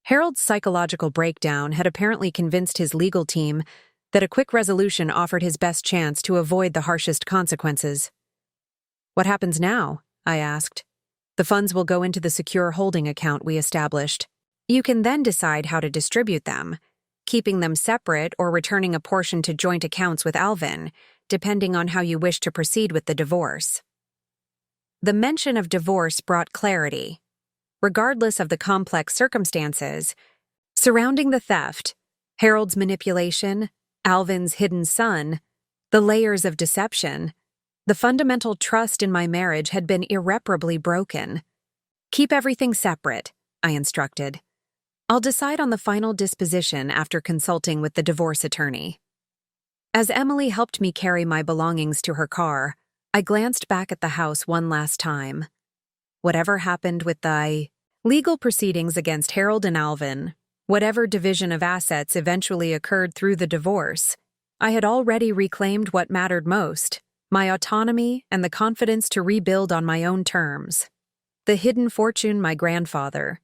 Harold's psychological breakdown had apparently convinced his legal team that a quick resolution offered his best chance to avoid the harshest consequences. "What happens now?" I asked. "The funds will go into the secure holding account we established. You can then decide how to distribute them, keeping them separate or returning a portion to joint accounts with Alvin, depending on how you wish to proceed with the divorce." The mention of divorce brought clarity. Regardless of the complex circumstances surrounding the theft, Harold's manipulation, Alvin's hidden son, the layers of deception, the fundamental trust in my marriage had been irreparably broken. "Keep everything separate," I instructed. "I'll decide on the final disposition after consulting with the divorce attorney." As Emily helped me carry my belongings to her car, I glanced back at the house one last time. Whatever happened with the legal proceedings against Harold and Alvin, whatever division of assets eventually occurred through the divorce, I had already reclaimed what mattered most: my autonomy and the confidence to rebuild on my own terms. The hidden fortune my grandfather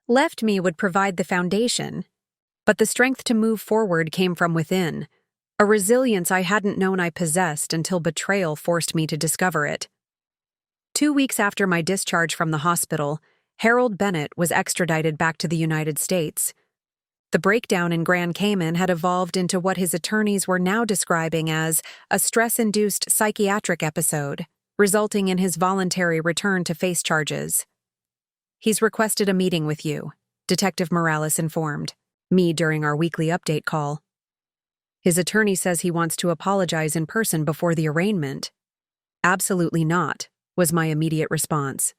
left me would provide the foundation, but the strength to move forward came from within, a resilience I hadn't known I possessed until betrayal forced me to discover it. 2 weeks after my discharge from the hospital, Harold Bennett was extradited back to the United States. The breakdown in Grand Cayman had evolved into what his attorneys were now describing as a stress-induced psychiatric episode, resulting in his voluntary return to face charges. "He's requested a meeting with you," Detective Morales informed me during our weekly update call. "His attorney says he wants to apologize in person before the arraignment." "Absolutely not," was my immediate response.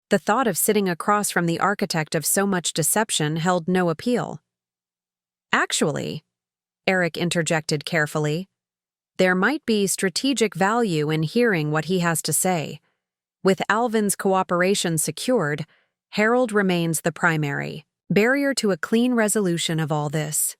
The thought of sitting across from the architect of so much deception held no appeal. "Actually," Eric interjected carefully, "there might be strategic value in hearing what he has to say. With Alvin's cooperation secured, Harold remains the primary barrier to a clean resolution of all this."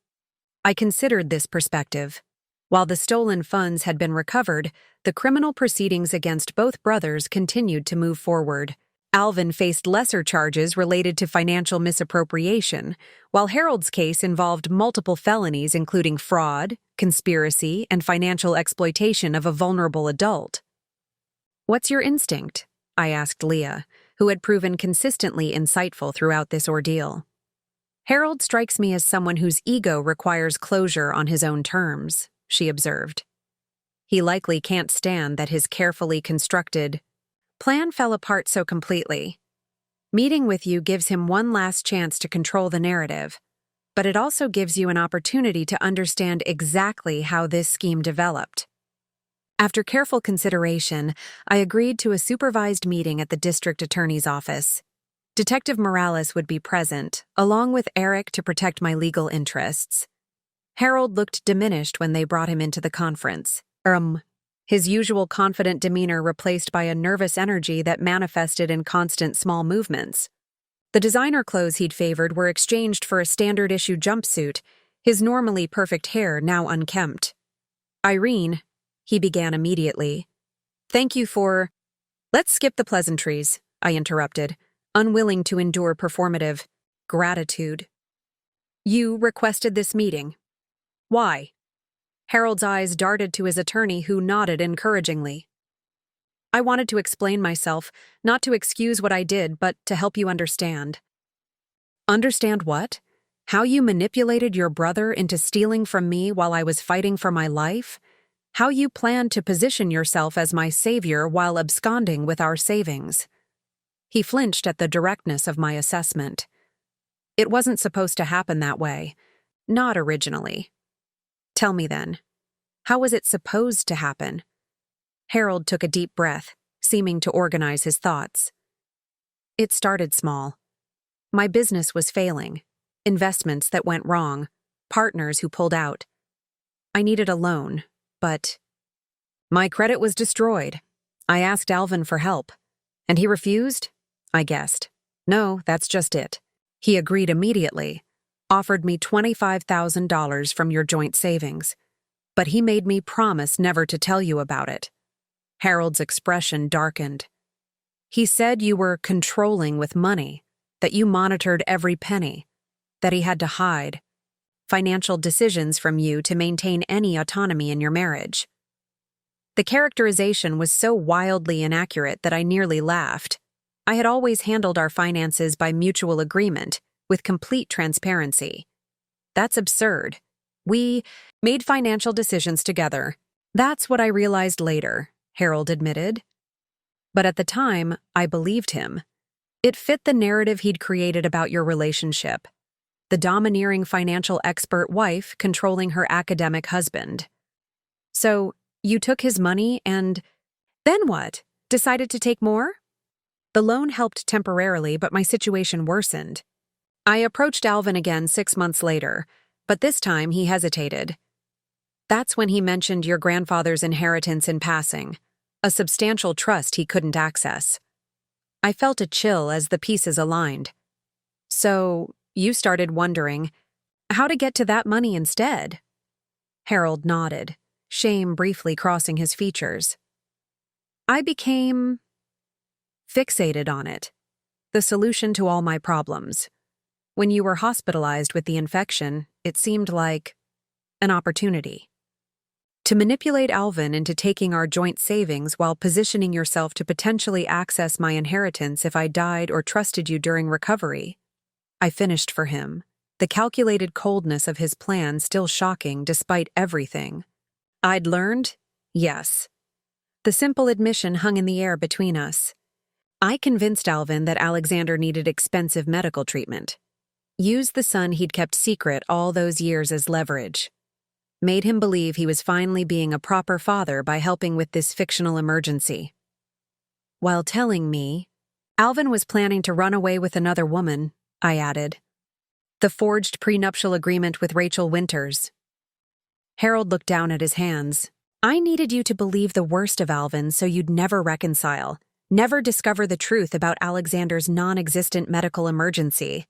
I considered this perspective. While the stolen funds had been recovered, the criminal proceedings against both brothers continued to move forward. Alvin faced lesser charges related to financial misappropriation, while Harold's case involved multiple felonies including fraud, conspiracy, and financial exploitation of a vulnerable adult. "What's your instinct?" I asked Leah, who had proven consistently insightful throughout this ordeal. Harold strikes me as someone whose ego requires closure on his own terms, she observed. He likely can't stand that his carefully constructed plan fell apart so completely. Meeting with you gives him one last chance to control the narrative, but it also gives you an opportunity to understand exactly how this scheme developed. After careful consideration, I agreed to a supervised meeting at the district attorney's office. Detective Morales would be present, along with Eric to protect my legal interests. Harold looked diminished when they brought him into the conference. His usual confident demeanor replaced by a nervous energy that manifested in constant small movements. The designer clothes he'd favored were exchanged for a standard-issue jumpsuit, his normally perfect hair now unkempt. "Irene," he began immediately. "Thank you for—" "Let's skip the pleasantries," I interrupted, unwilling to endure performative gratitude. "You requested this meeting. Why?" Harold's eyes darted to his attorney, who nodded encouragingly. "I wanted to explain myself, not to excuse what I did, but to help you understand." "Understand what? How you manipulated your brother into stealing from me while I was fighting for my life? How you planned to position yourself as my savior while absconding with our savings?" He flinched at the directness of my assessment. "It wasn't supposed to happen that way. Not originally." "Tell me then, how was it supposed to happen?" Harold took a deep breath, seeming to organize his thoughts. "It started small. My business was failing, investments that went wrong, partners who pulled out. I needed a loan, but my credit was destroyed. I asked Alvin for help, and he refused? I guessed. No, that's just it. He agreed immediately, offered me $25,000 from your joint savings, but he made me promise never to tell you about it." Harold's expression darkened. "He said you were controlling with money, that you monitored every penny, that he had to hide financial decisions from you to maintain any autonomy in your marriage." The characterization was so wildly inaccurate that I nearly laughed. I had always handled our finances by mutual agreement, with complete transparency. "That's absurd. We made financial decisions together. That's what I realized later," Harold admitted. "But at the time, I believed him. It fit the narrative he'd created about your relationship. The domineering financial expert wife controlling her academic husband. So, you took his money and— then what? Decided to take more?" "The loan helped temporarily, but my situation worsened. I approached Alvin again 6 months later, but this time he hesitated. That's when he mentioned your grandfather's inheritance in passing, a substantial trust he couldn't access. I felt a chill as the pieces aligned. So, you started wondering how to get to that money instead." Harold nodded, shame briefly crossing his features. "I became fixated on it, the solution to all my problems. When you were hospitalized with the infection, it seemed like an opportunity. To manipulate Alvin into taking our joint savings while positioning yourself to potentially access my inheritance if I died or trusted you during recovery. I finished for him, the calculated coldness of his plan still shocking despite everything. I'd learned? Yes. The simple admission hung in the air between us. I convinced Alvin that Alexander needed expensive medical treatment. Used the son he'd kept secret all those years as leverage. Made him believe he was finally being a proper father by helping with this fictional emergency. While telling me, Alvin was planning to run away with another woman, I added. The forged prenuptial agreement with Rachel Winters. Harold looked down at his hands. I needed you to believe the worst of Alvin so you'd never reconcile, never discover the truth about Alexander's non-existent medical emergency.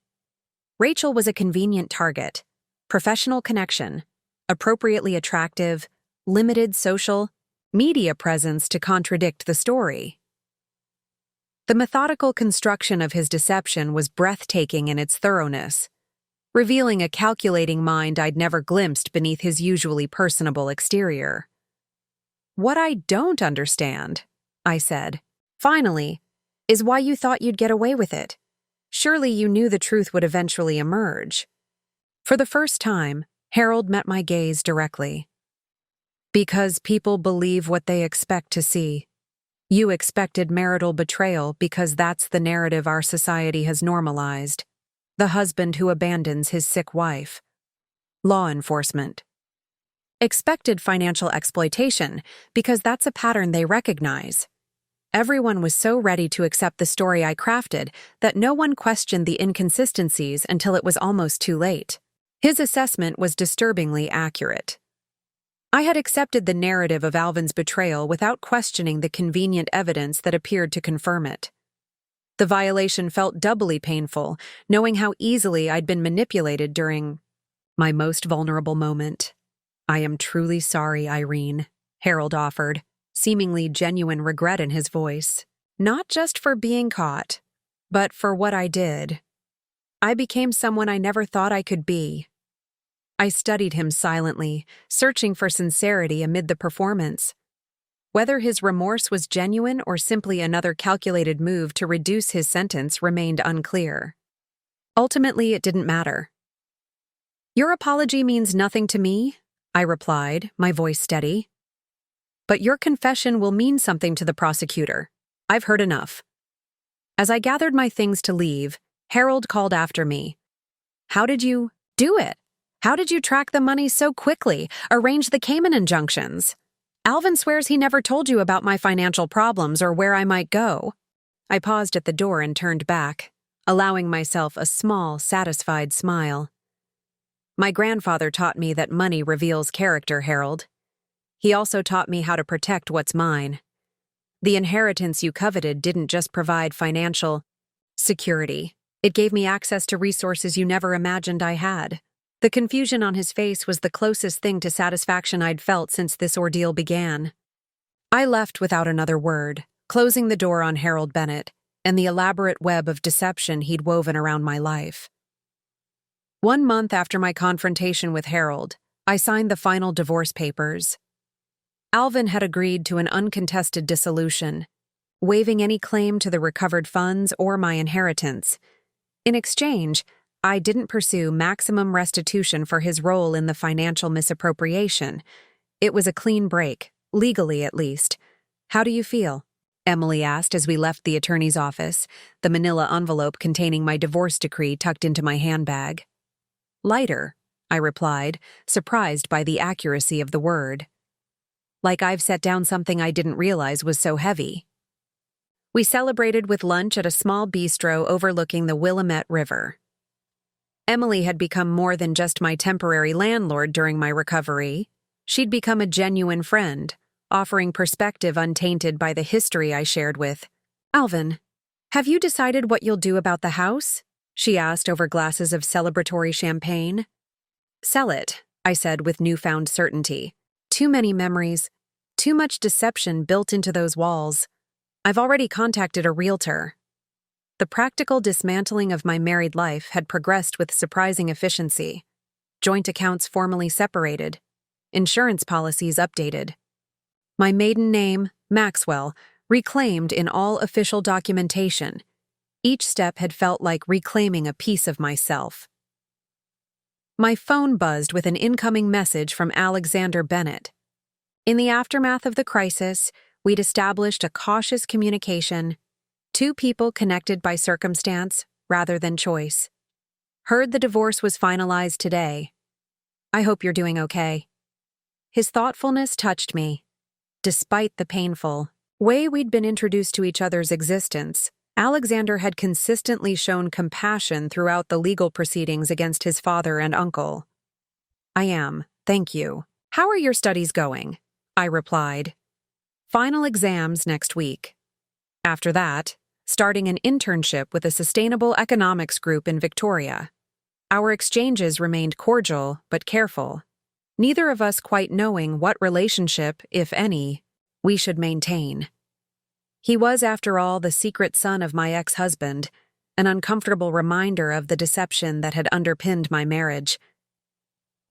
Rachel was a convenient target, professional connection, appropriately attractive, limited social, media presence to contradict the story. The methodical construction of his deception was breathtaking in its thoroughness, revealing a calculating mind I'd never glimpsed beneath his usually personable exterior. What I don't understand, I said, finally, is why you thought you'd get away with it. Surely you knew the truth would eventually emerge. For the first time, Harold met my gaze directly. Because people believe what they expect to see. You expected marital betrayal because that's the narrative our society has normalized. The husband who abandons his sick wife. Law enforcement. Expected financial exploitation because that's a pattern they recognize. Everyone was so ready to accept the story I crafted that no one questioned the inconsistencies until it was almost too late. His assessment was disturbingly accurate. I had accepted the narrative of Alvin's betrayal without questioning the convenient evidence that appeared to confirm it. The violation felt doubly painful, knowing how easily I'd been manipulated during my most vulnerable moment. I am truly sorry, Irene, Harold offered, seemingly genuine regret in his voice. Not just for being caught, but for what I did. I became someone I never thought I could be. I studied him silently, searching for sincerity amid the performance. Whether his remorse was genuine or simply another calculated move to reduce his sentence remained unclear. Ultimately, it didn't matter. Your apology means nothing to me, I replied, my voice steady. But your confession will mean something to the prosecutor. I've heard enough. As I gathered my things to leave, Harold called after me. How did you do it? How did you track the money so quickly, arrange the Cayman injunctions? Alvin swears he never told you about my financial problems or where I might go. I paused at the door and turned back, allowing myself a small, satisfied smile. My grandfather taught me that money reveals character, Harold. He also taught me how to protect what's mine. The inheritance you coveted didn't just provide financial security. It gave me access to resources you never imagined I had. The confusion on his face was the closest thing to satisfaction I'd felt since this ordeal began. I left without another word, closing the door on Harold Bennett and the elaborate web of deception he'd woven around my life. 1 month after my confrontation with Harold, I signed the final divorce papers. Alvin had agreed to an uncontested dissolution, waiving any claim to the recovered funds or my inheritance. In exchange, I didn't pursue maximum restitution for his role in the financial misappropriation. It was a clean break, legally at least. How do you feel? Emily asked as we left the attorney's office, the manila envelope containing my divorce decree tucked into my handbag. Lighter, I replied, surprised by the accuracy of the word. Like I've set down something I didn't realize was so heavy. We celebrated with lunch at a small bistro overlooking the Willamette River. Emily had become more than just my temporary landlord during my recovery. She'd become a genuine friend, offering perspective untainted by the history I shared with. Alvin, have you decided what you'll do about the house? She asked over glasses of celebratory champagne. Sell it, I said with newfound certainty. Too many memories, too much deception built into those walls. I've already contacted a realtor. The practical dismantling of my married life had progressed with surprising efficiency. Joint accounts formally separated. Insurance policies updated. My maiden name, Maxwell, reclaimed in all official documentation. Each step had felt like reclaiming a piece of myself. My phone buzzed with an incoming message from Alexander Bennett. In the aftermath of the crisis, we'd established a cautious communication. 2 people connected by circumstance rather than choice. Heard the divorce was finalized today. I hope you're doing okay. His thoughtfulness touched me. Despite the painful way we'd been introduced to each other's existence, Alexander had consistently shown compassion throughout the legal proceedings against his father and uncle. I am, thank you. How are your studies going? I replied. Final exams next week. After that, starting an internship with a sustainable economics group in Victoria. Our exchanges remained cordial but careful, neither of us quite knowing what relationship, if any, we should maintain. He was, after all, the secret son of my ex-husband, an uncomfortable reminder of the deception that had underpinned my marriage.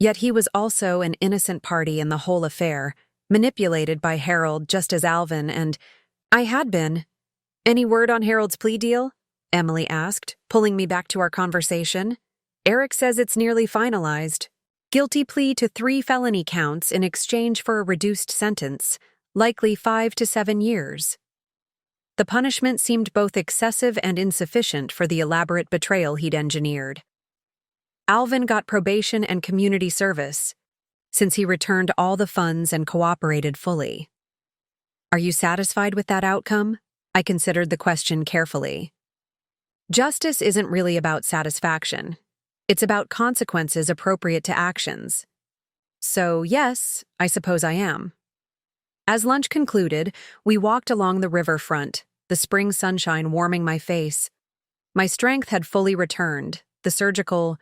Yet he was also an innocent party in the whole affair, manipulated by Harold just as Alvin and I had been. Any word on Harold's plea deal? Emily asked, pulling me back to our conversation. Eric says it's nearly finalized. Guilty plea to 3 felony counts in exchange for a reduced sentence, likely 5 to 7 years. The punishment seemed both excessive and insufficient for the elaborate betrayal he'd engineered. Alvin got probation and community service, since he returned all the funds and cooperated fully. Are you satisfied with that outcome? I considered the question carefully. Justice isn't really about satisfaction. It's about consequences appropriate to actions. So, yes, I suppose I am. As lunch concluded, we walked along the riverfront, the spring sunshine warming my face. My strength had fully returned, the surgical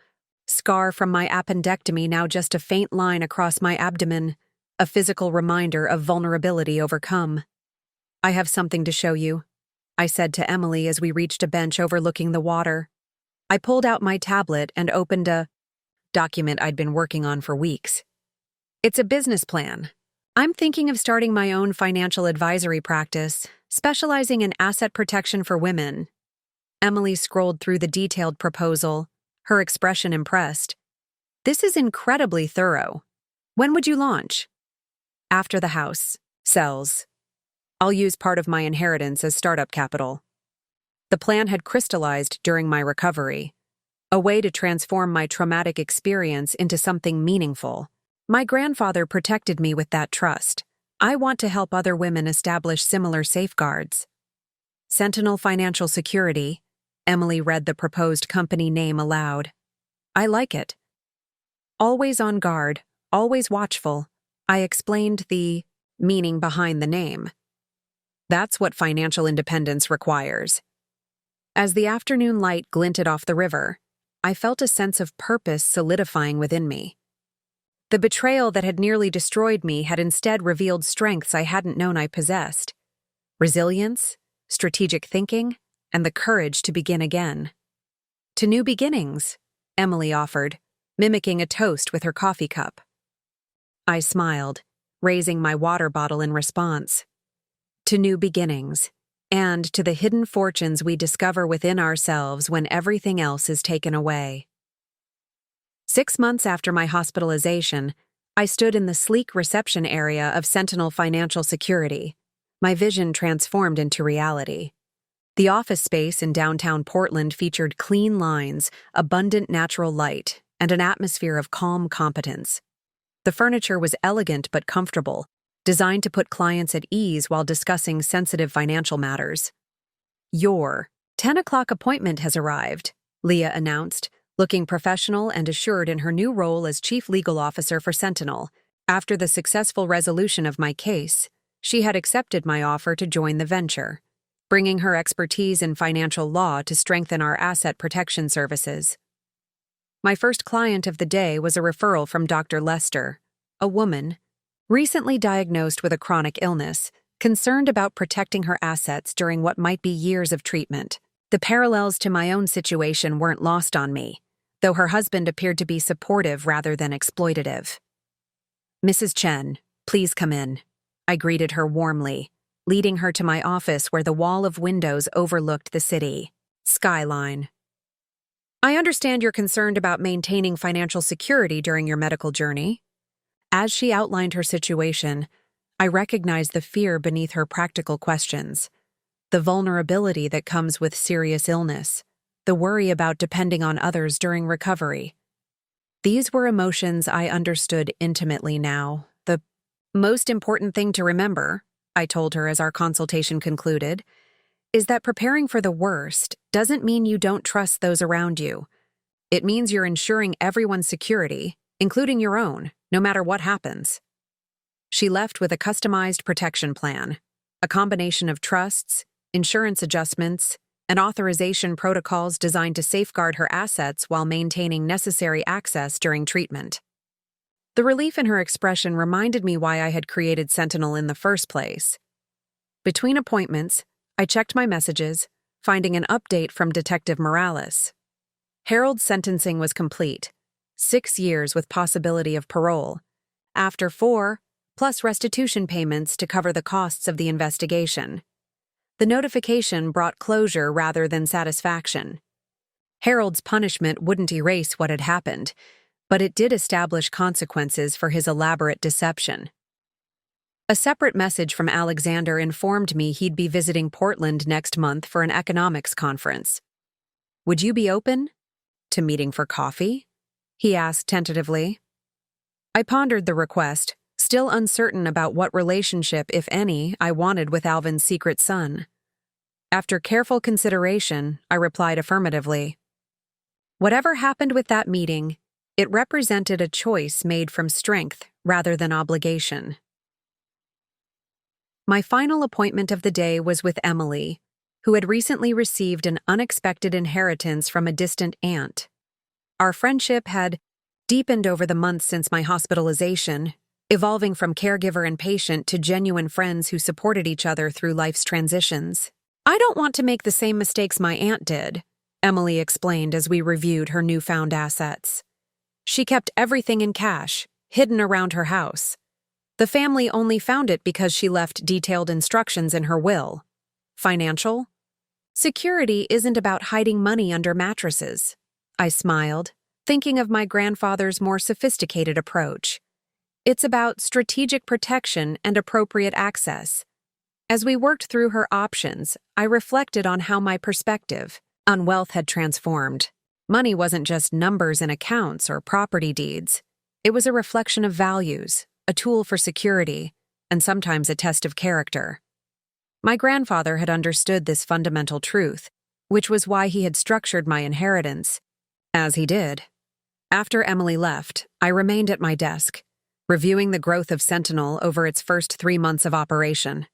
scar from my appendectomy now just a faint line across my abdomen, a physical reminder of vulnerability overcome. I have something to show you, I said to Emily as we reached a bench overlooking the water. I pulled out my tablet and opened a document I'd been working on for weeks. It's a business plan. I'm thinking of starting my own financial advisory practice, specializing in asset protection for women. Emily scrolled through the detailed proposal, her expression impressed. This is incredibly thorough. When would you launch? After the house sells. I'll use part of my inheritance as startup capital. The plan had crystallized during my recovery, a way to transform my traumatic experience into something meaningful. My grandfather protected me with that trust. I want to help other women establish similar safeguards. Sentinel Financial Security. Emily read the proposed company name aloud. I like it. Always on guard, always watchful. I explained the meaning behind the name. That's what financial independence requires. As the afternoon light glinted off the river, I felt a sense of purpose solidifying within me. The betrayal that had nearly destroyed me had instead revealed strengths I hadn't known I possessed: resilience, strategic thinking, and the courage to begin again. To new beginnings, Emily offered, mimicking a toast with her coffee cup. I smiled, raising my water bottle in response. To new beginnings, and to the hidden fortunes we discover within ourselves when everything else is taken away. 6 months after my hospitalization, I stood in the sleek reception area of Sentinel Financial Security, my vision transformed into reality. The office space in downtown Portland featured clean lines, abundant natural light, and an atmosphere of calm competence. The furniture was elegant but comfortable, designed to put clients at ease while discussing sensitive financial matters. Your 10 o'clock appointment has arrived, Leah announced, looking professional and assured in her new role as Chief Legal Officer for Sentinel. After the successful resolution of my case, she had accepted my offer to join the venture, bringing her expertise in financial law to strengthen our asset protection services. My first client of the day was a referral from Dr. Lester, a woman, recently diagnosed with a chronic illness, concerned about protecting her assets during what might be years of treatment. The parallels to my own situation weren't lost on me, though her husband appeared to be supportive rather than exploitative. Mrs. Chen, please come in. I greeted her warmly, leading her to my office where the wall of windows overlooked the city skyline. I understand you're concerned about maintaining financial security during your medical journey. As she outlined her situation, I recognized the fear beneath her practical questions, the vulnerability that comes with serious illness, the worry about depending on others during recovery. These were emotions I understood intimately now. The most important thing to remember, I told her as our consultation concluded, is that preparing for the worst doesn't mean you don't trust those around you. It means you're ensuring everyone's security, including your own, no matter what happens. She left with a customized protection plan, a combination of trusts, insurance adjustments, and authorization protocols designed to safeguard her assets while maintaining necessary access during treatment. The relief in her expression reminded me why I had created Sentinel in the first place. Between appointments, I checked my messages, finding an update from Detective Morales. Harold's sentencing was complete, 6 years with possibility of parole, after 4, plus restitution payments to cover the costs of the investigation. The notification brought closure rather than satisfaction. Harold's punishment wouldn't erase what had happened, but it did establish consequences for his elaborate deception. A separate message from Alexander informed me he'd be visiting Portland next month for an economics conference. "Would you be open to meeting for coffee?" he asked tentatively. I pondered the request, still uncertain about what relationship, if any, I wanted with Alvin's secret son. After careful consideration, I replied affirmatively. Whatever happened with that meeting, it represented a choice made from strength rather than obligation. My final appointment of the day was with Emily, who had recently received an unexpected inheritance from a distant aunt. Our friendship had deepened over the months since my hospitalization, evolving from caregiver and patient to genuine friends who supported each other through life's transitions. "I don't want to make the same mistakes my aunt did," Emily explained as we reviewed her newfound assets. "She kept everything in cash, hidden around her house. The family only found it because she left detailed instructions in her will. Financial security isn't about hiding money under mattresses." I smiled, thinking of my grandfather's more sophisticated approach. It's about strategic protection and appropriate access. As we worked through her options, I reflected on how my perspective on wealth had transformed. Money wasn't just numbers in accounts or property deeds. It was a reflection of values, a tool for security, and sometimes a test of character. My grandfather had understood this fundamental truth, which was why he had structured my inheritance as he did. After Emily left, I remained at my desk, reviewing the growth of Sentinel over its first 3 months of operation.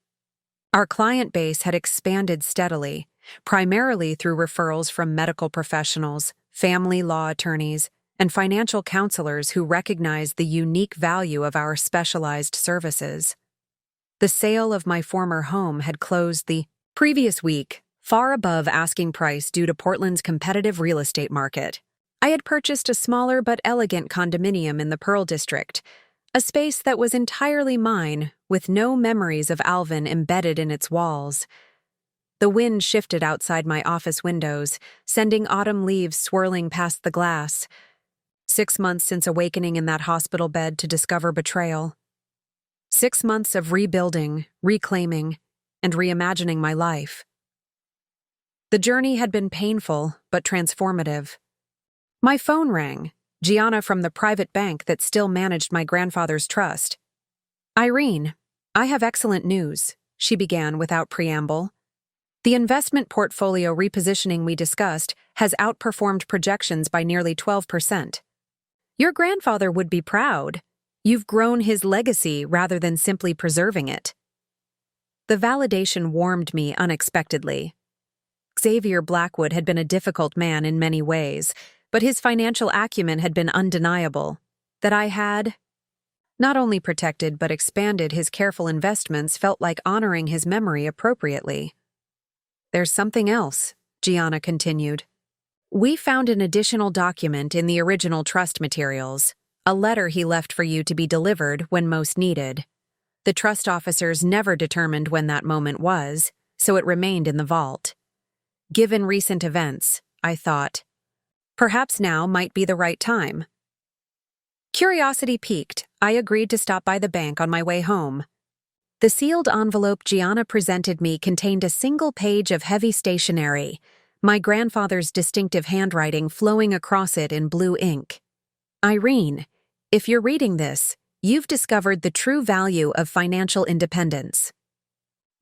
Our client base had expanded steadily, primarily through referrals from medical professionals, family law attorneys, and financial counselors who recognized the unique value of our specialized services. The sale of my former home had closed the previous week, far above asking price due to Portland's competitive real estate market. I had purchased a smaller but elegant condominium in the Pearl District, a space that was entirely mine, with no memories of Alvin embedded in its walls. The wind shifted outside my office windows, sending autumn leaves swirling past the glass. 6 months since awakening in that hospital bed to discover betrayal. 6 months of rebuilding, reclaiming, and reimagining my life. The journey had been painful, but transformative. My phone rang, Gianna from the private bank that still managed my grandfather's trust. "Irene, I have excellent news," she began without preamble. "The investment portfolio repositioning we discussed has outperformed projections by nearly 12%. Your grandfather would be proud. You've grown his legacy rather than simply preserving it." The validation warmed me unexpectedly. Xavier Blackwood had been a difficult man in many ways, but his financial acumen had been undeniable. That I had not only protected but expanded his careful investments felt like honoring his memory appropriately. "There's something else," Gianna continued. "We found an additional document in the original trust materials, a letter he left for you to be delivered when most needed. The trust officers never determined when that moment was, so it remained in the vault. Given recent events, I thought, perhaps now might be the right time." Curiosity piqued, I agreed to stop by the bank on my way home. The sealed envelope Gianna presented me contained a single page of heavy stationery, my grandfather's distinctive handwriting flowing across it in blue ink. "Irene, if you're reading this, you've discovered the true value of financial independence.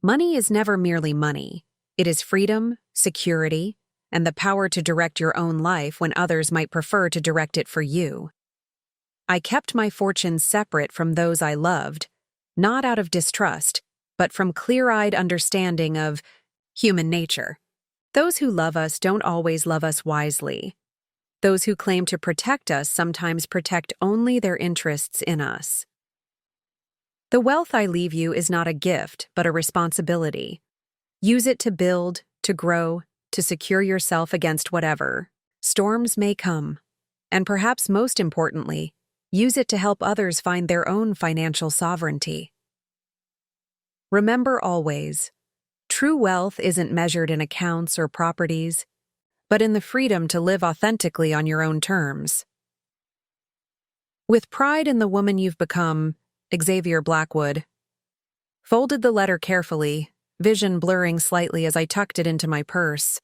Money is never merely money. It is freedom, security, and the power to direct your own life when others might prefer to direct it for you. I kept my fortunes separate from those I loved, not out of distrust, but from clear-eyed understanding of human nature. Those who love us don't always love us wisely. Those who claim to protect us sometimes protect only their interests in us. The wealth I leave you is not a gift, but a responsibility. Use it to build, to grow, to secure yourself against whatever storms may come. And perhaps most importantly, use it to help others find their own financial sovereignty. Remember always, True wealth isn't measured in accounts or properties, but in the freedom to live authentically on your own terms. With pride in the woman you've become, Xavier Blackwood. Folded the letter carefully, vision blurring slightly as I tucked it into my purse.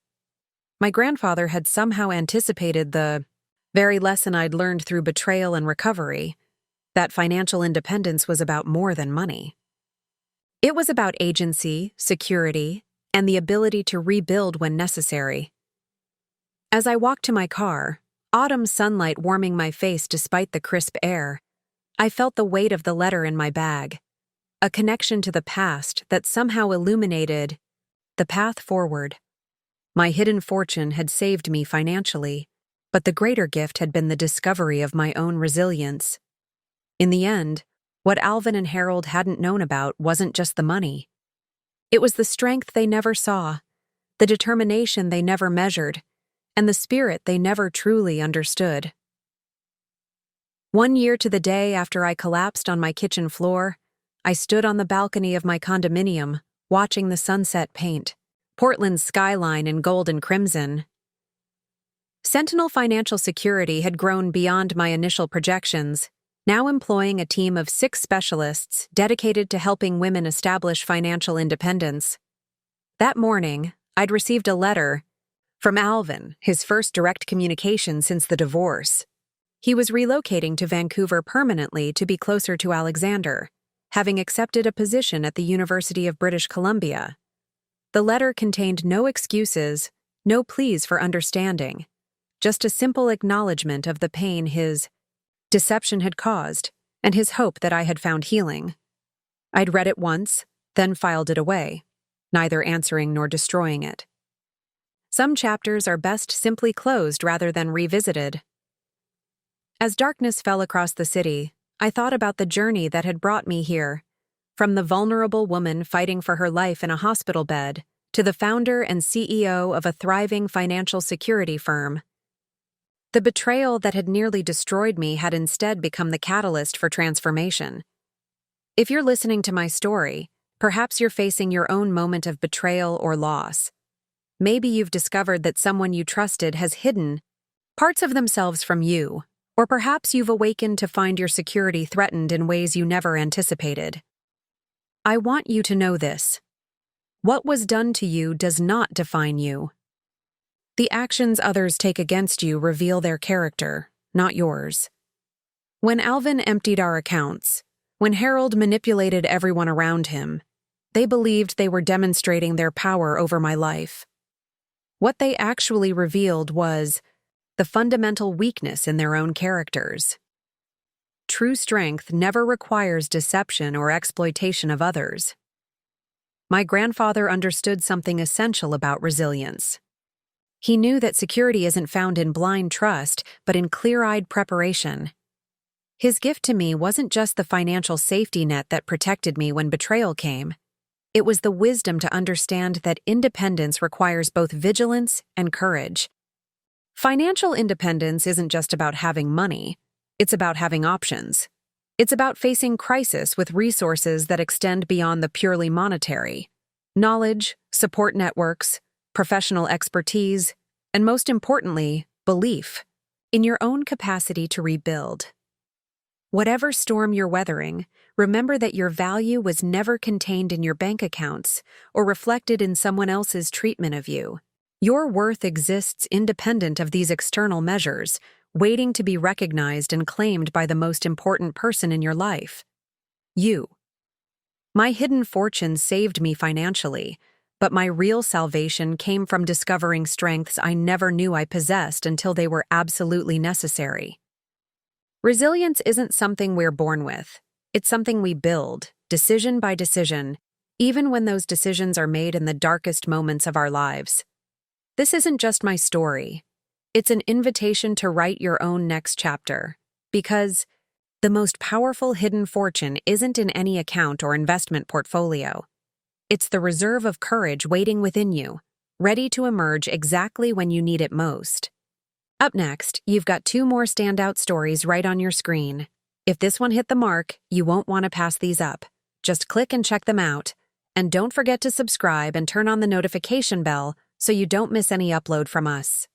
My grandfather had somehow anticipated the very lesson I'd learned through betrayal and recovery, that financial independence was about more than money. It was about agency, security, and the ability to rebuild when necessary. As I walked to my car, autumn sunlight warming my face despite the crisp air, I felt the weight of the letter in my bag, a connection to the past that somehow illuminated the path forward. My hidden fortune had saved me financially, but the greater gift had been the discovery of my own resilience. In the end, what Alvin and Harold hadn't known about wasn't just the money. It was the strength they never saw, the determination they never measured, and the spirit they never truly understood. 1 year to the day after I collapsed on my kitchen floor, I stood on the balcony of my condominium, watching the sunset paint Portland's skyline in gold and crimson. Sentinel Financial Security had grown beyond my initial projections, now employing a team of 6 specialists dedicated to helping women establish financial independence. That morning, I'd received a letter from Alvin, his first direct communication since the divorce. He was relocating to Vancouver permanently to be closer to Alexander, having accepted a position at the University of British Columbia. The letter contained no excuses, no pleas for understanding, just a simple acknowledgement of the pain his deception had caused, and his hope that I had found healing. I'd read it once, then filed it away, neither answering nor destroying it. Some chapters are best simply closed rather than revisited. As darkness fell across the city, I thought about the journey that had brought me here, from the vulnerable woman fighting for her life in a hospital bed to the founder and CEO of a thriving financial security firm. The betrayal that had nearly destroyed me had instead become the catalyst for transformation. If you're listening to my story, perhaps you're facing your own moment of betrayal or loss. Maybe you've discovered that someone you trusted has hidden parts of themselves from you, or perhaps you've awakened to find your security threatened in ways you never anticipated. I want you to know this. What was done to you does not define you. The actions others take against you reveal their character, not yours. When Alvin emptied our accounts, when Harold manipulated everyone around him, they believed they were demonstrating their power over my life. What they actually revealed was the fundamental weakness in their own characters. True strength never requires deception or exploitation of others. My grandfather understood something essential about resilience. He knew that security isn't found in blind trust, but in clear-eyed preparation. His gift to me wasn't just the financial safety net that protected me when betrayal came. It was the wisdom to understand that independence requires both vigilance and courage. Financial independence isn't just about having money. It's about having options. It's about facing crisis with resources that extend beyond the purely monetary. Knowledge, support networks, professional expertise, and most importantly, belief in your own capacity to rebuild. Whatever storm you're weathering, remember that your value was never contained in your bank accounts or reflected in someone else's treatment of you. Your worth exists independent of these external measures, waiting to be recognized and claimed by the most important person in your life. You. My hidden fortune saved me financially, but my real salvation came from discovering strengths I never knew I possessed until they were absolutely necessary. Resilience isn't something we're born with. It's something we build, decision by decision, even when those decisions are made in the darkest moments of our lives. This isn't just my story. It's an invitation to write your own next chapter, because the most powerful hidden fortune isn't in any account or investment portfolio. It's the reserve of courage waiting within you, ready to emerge exactly when you need it most. Up next, you've got 2 more standout stories right on your screen. If this one hit the mark, you won't want to pass these up. Just click and check them out. And don't forget to subscribe and turn on the notification bell so you don't miss any upload from us.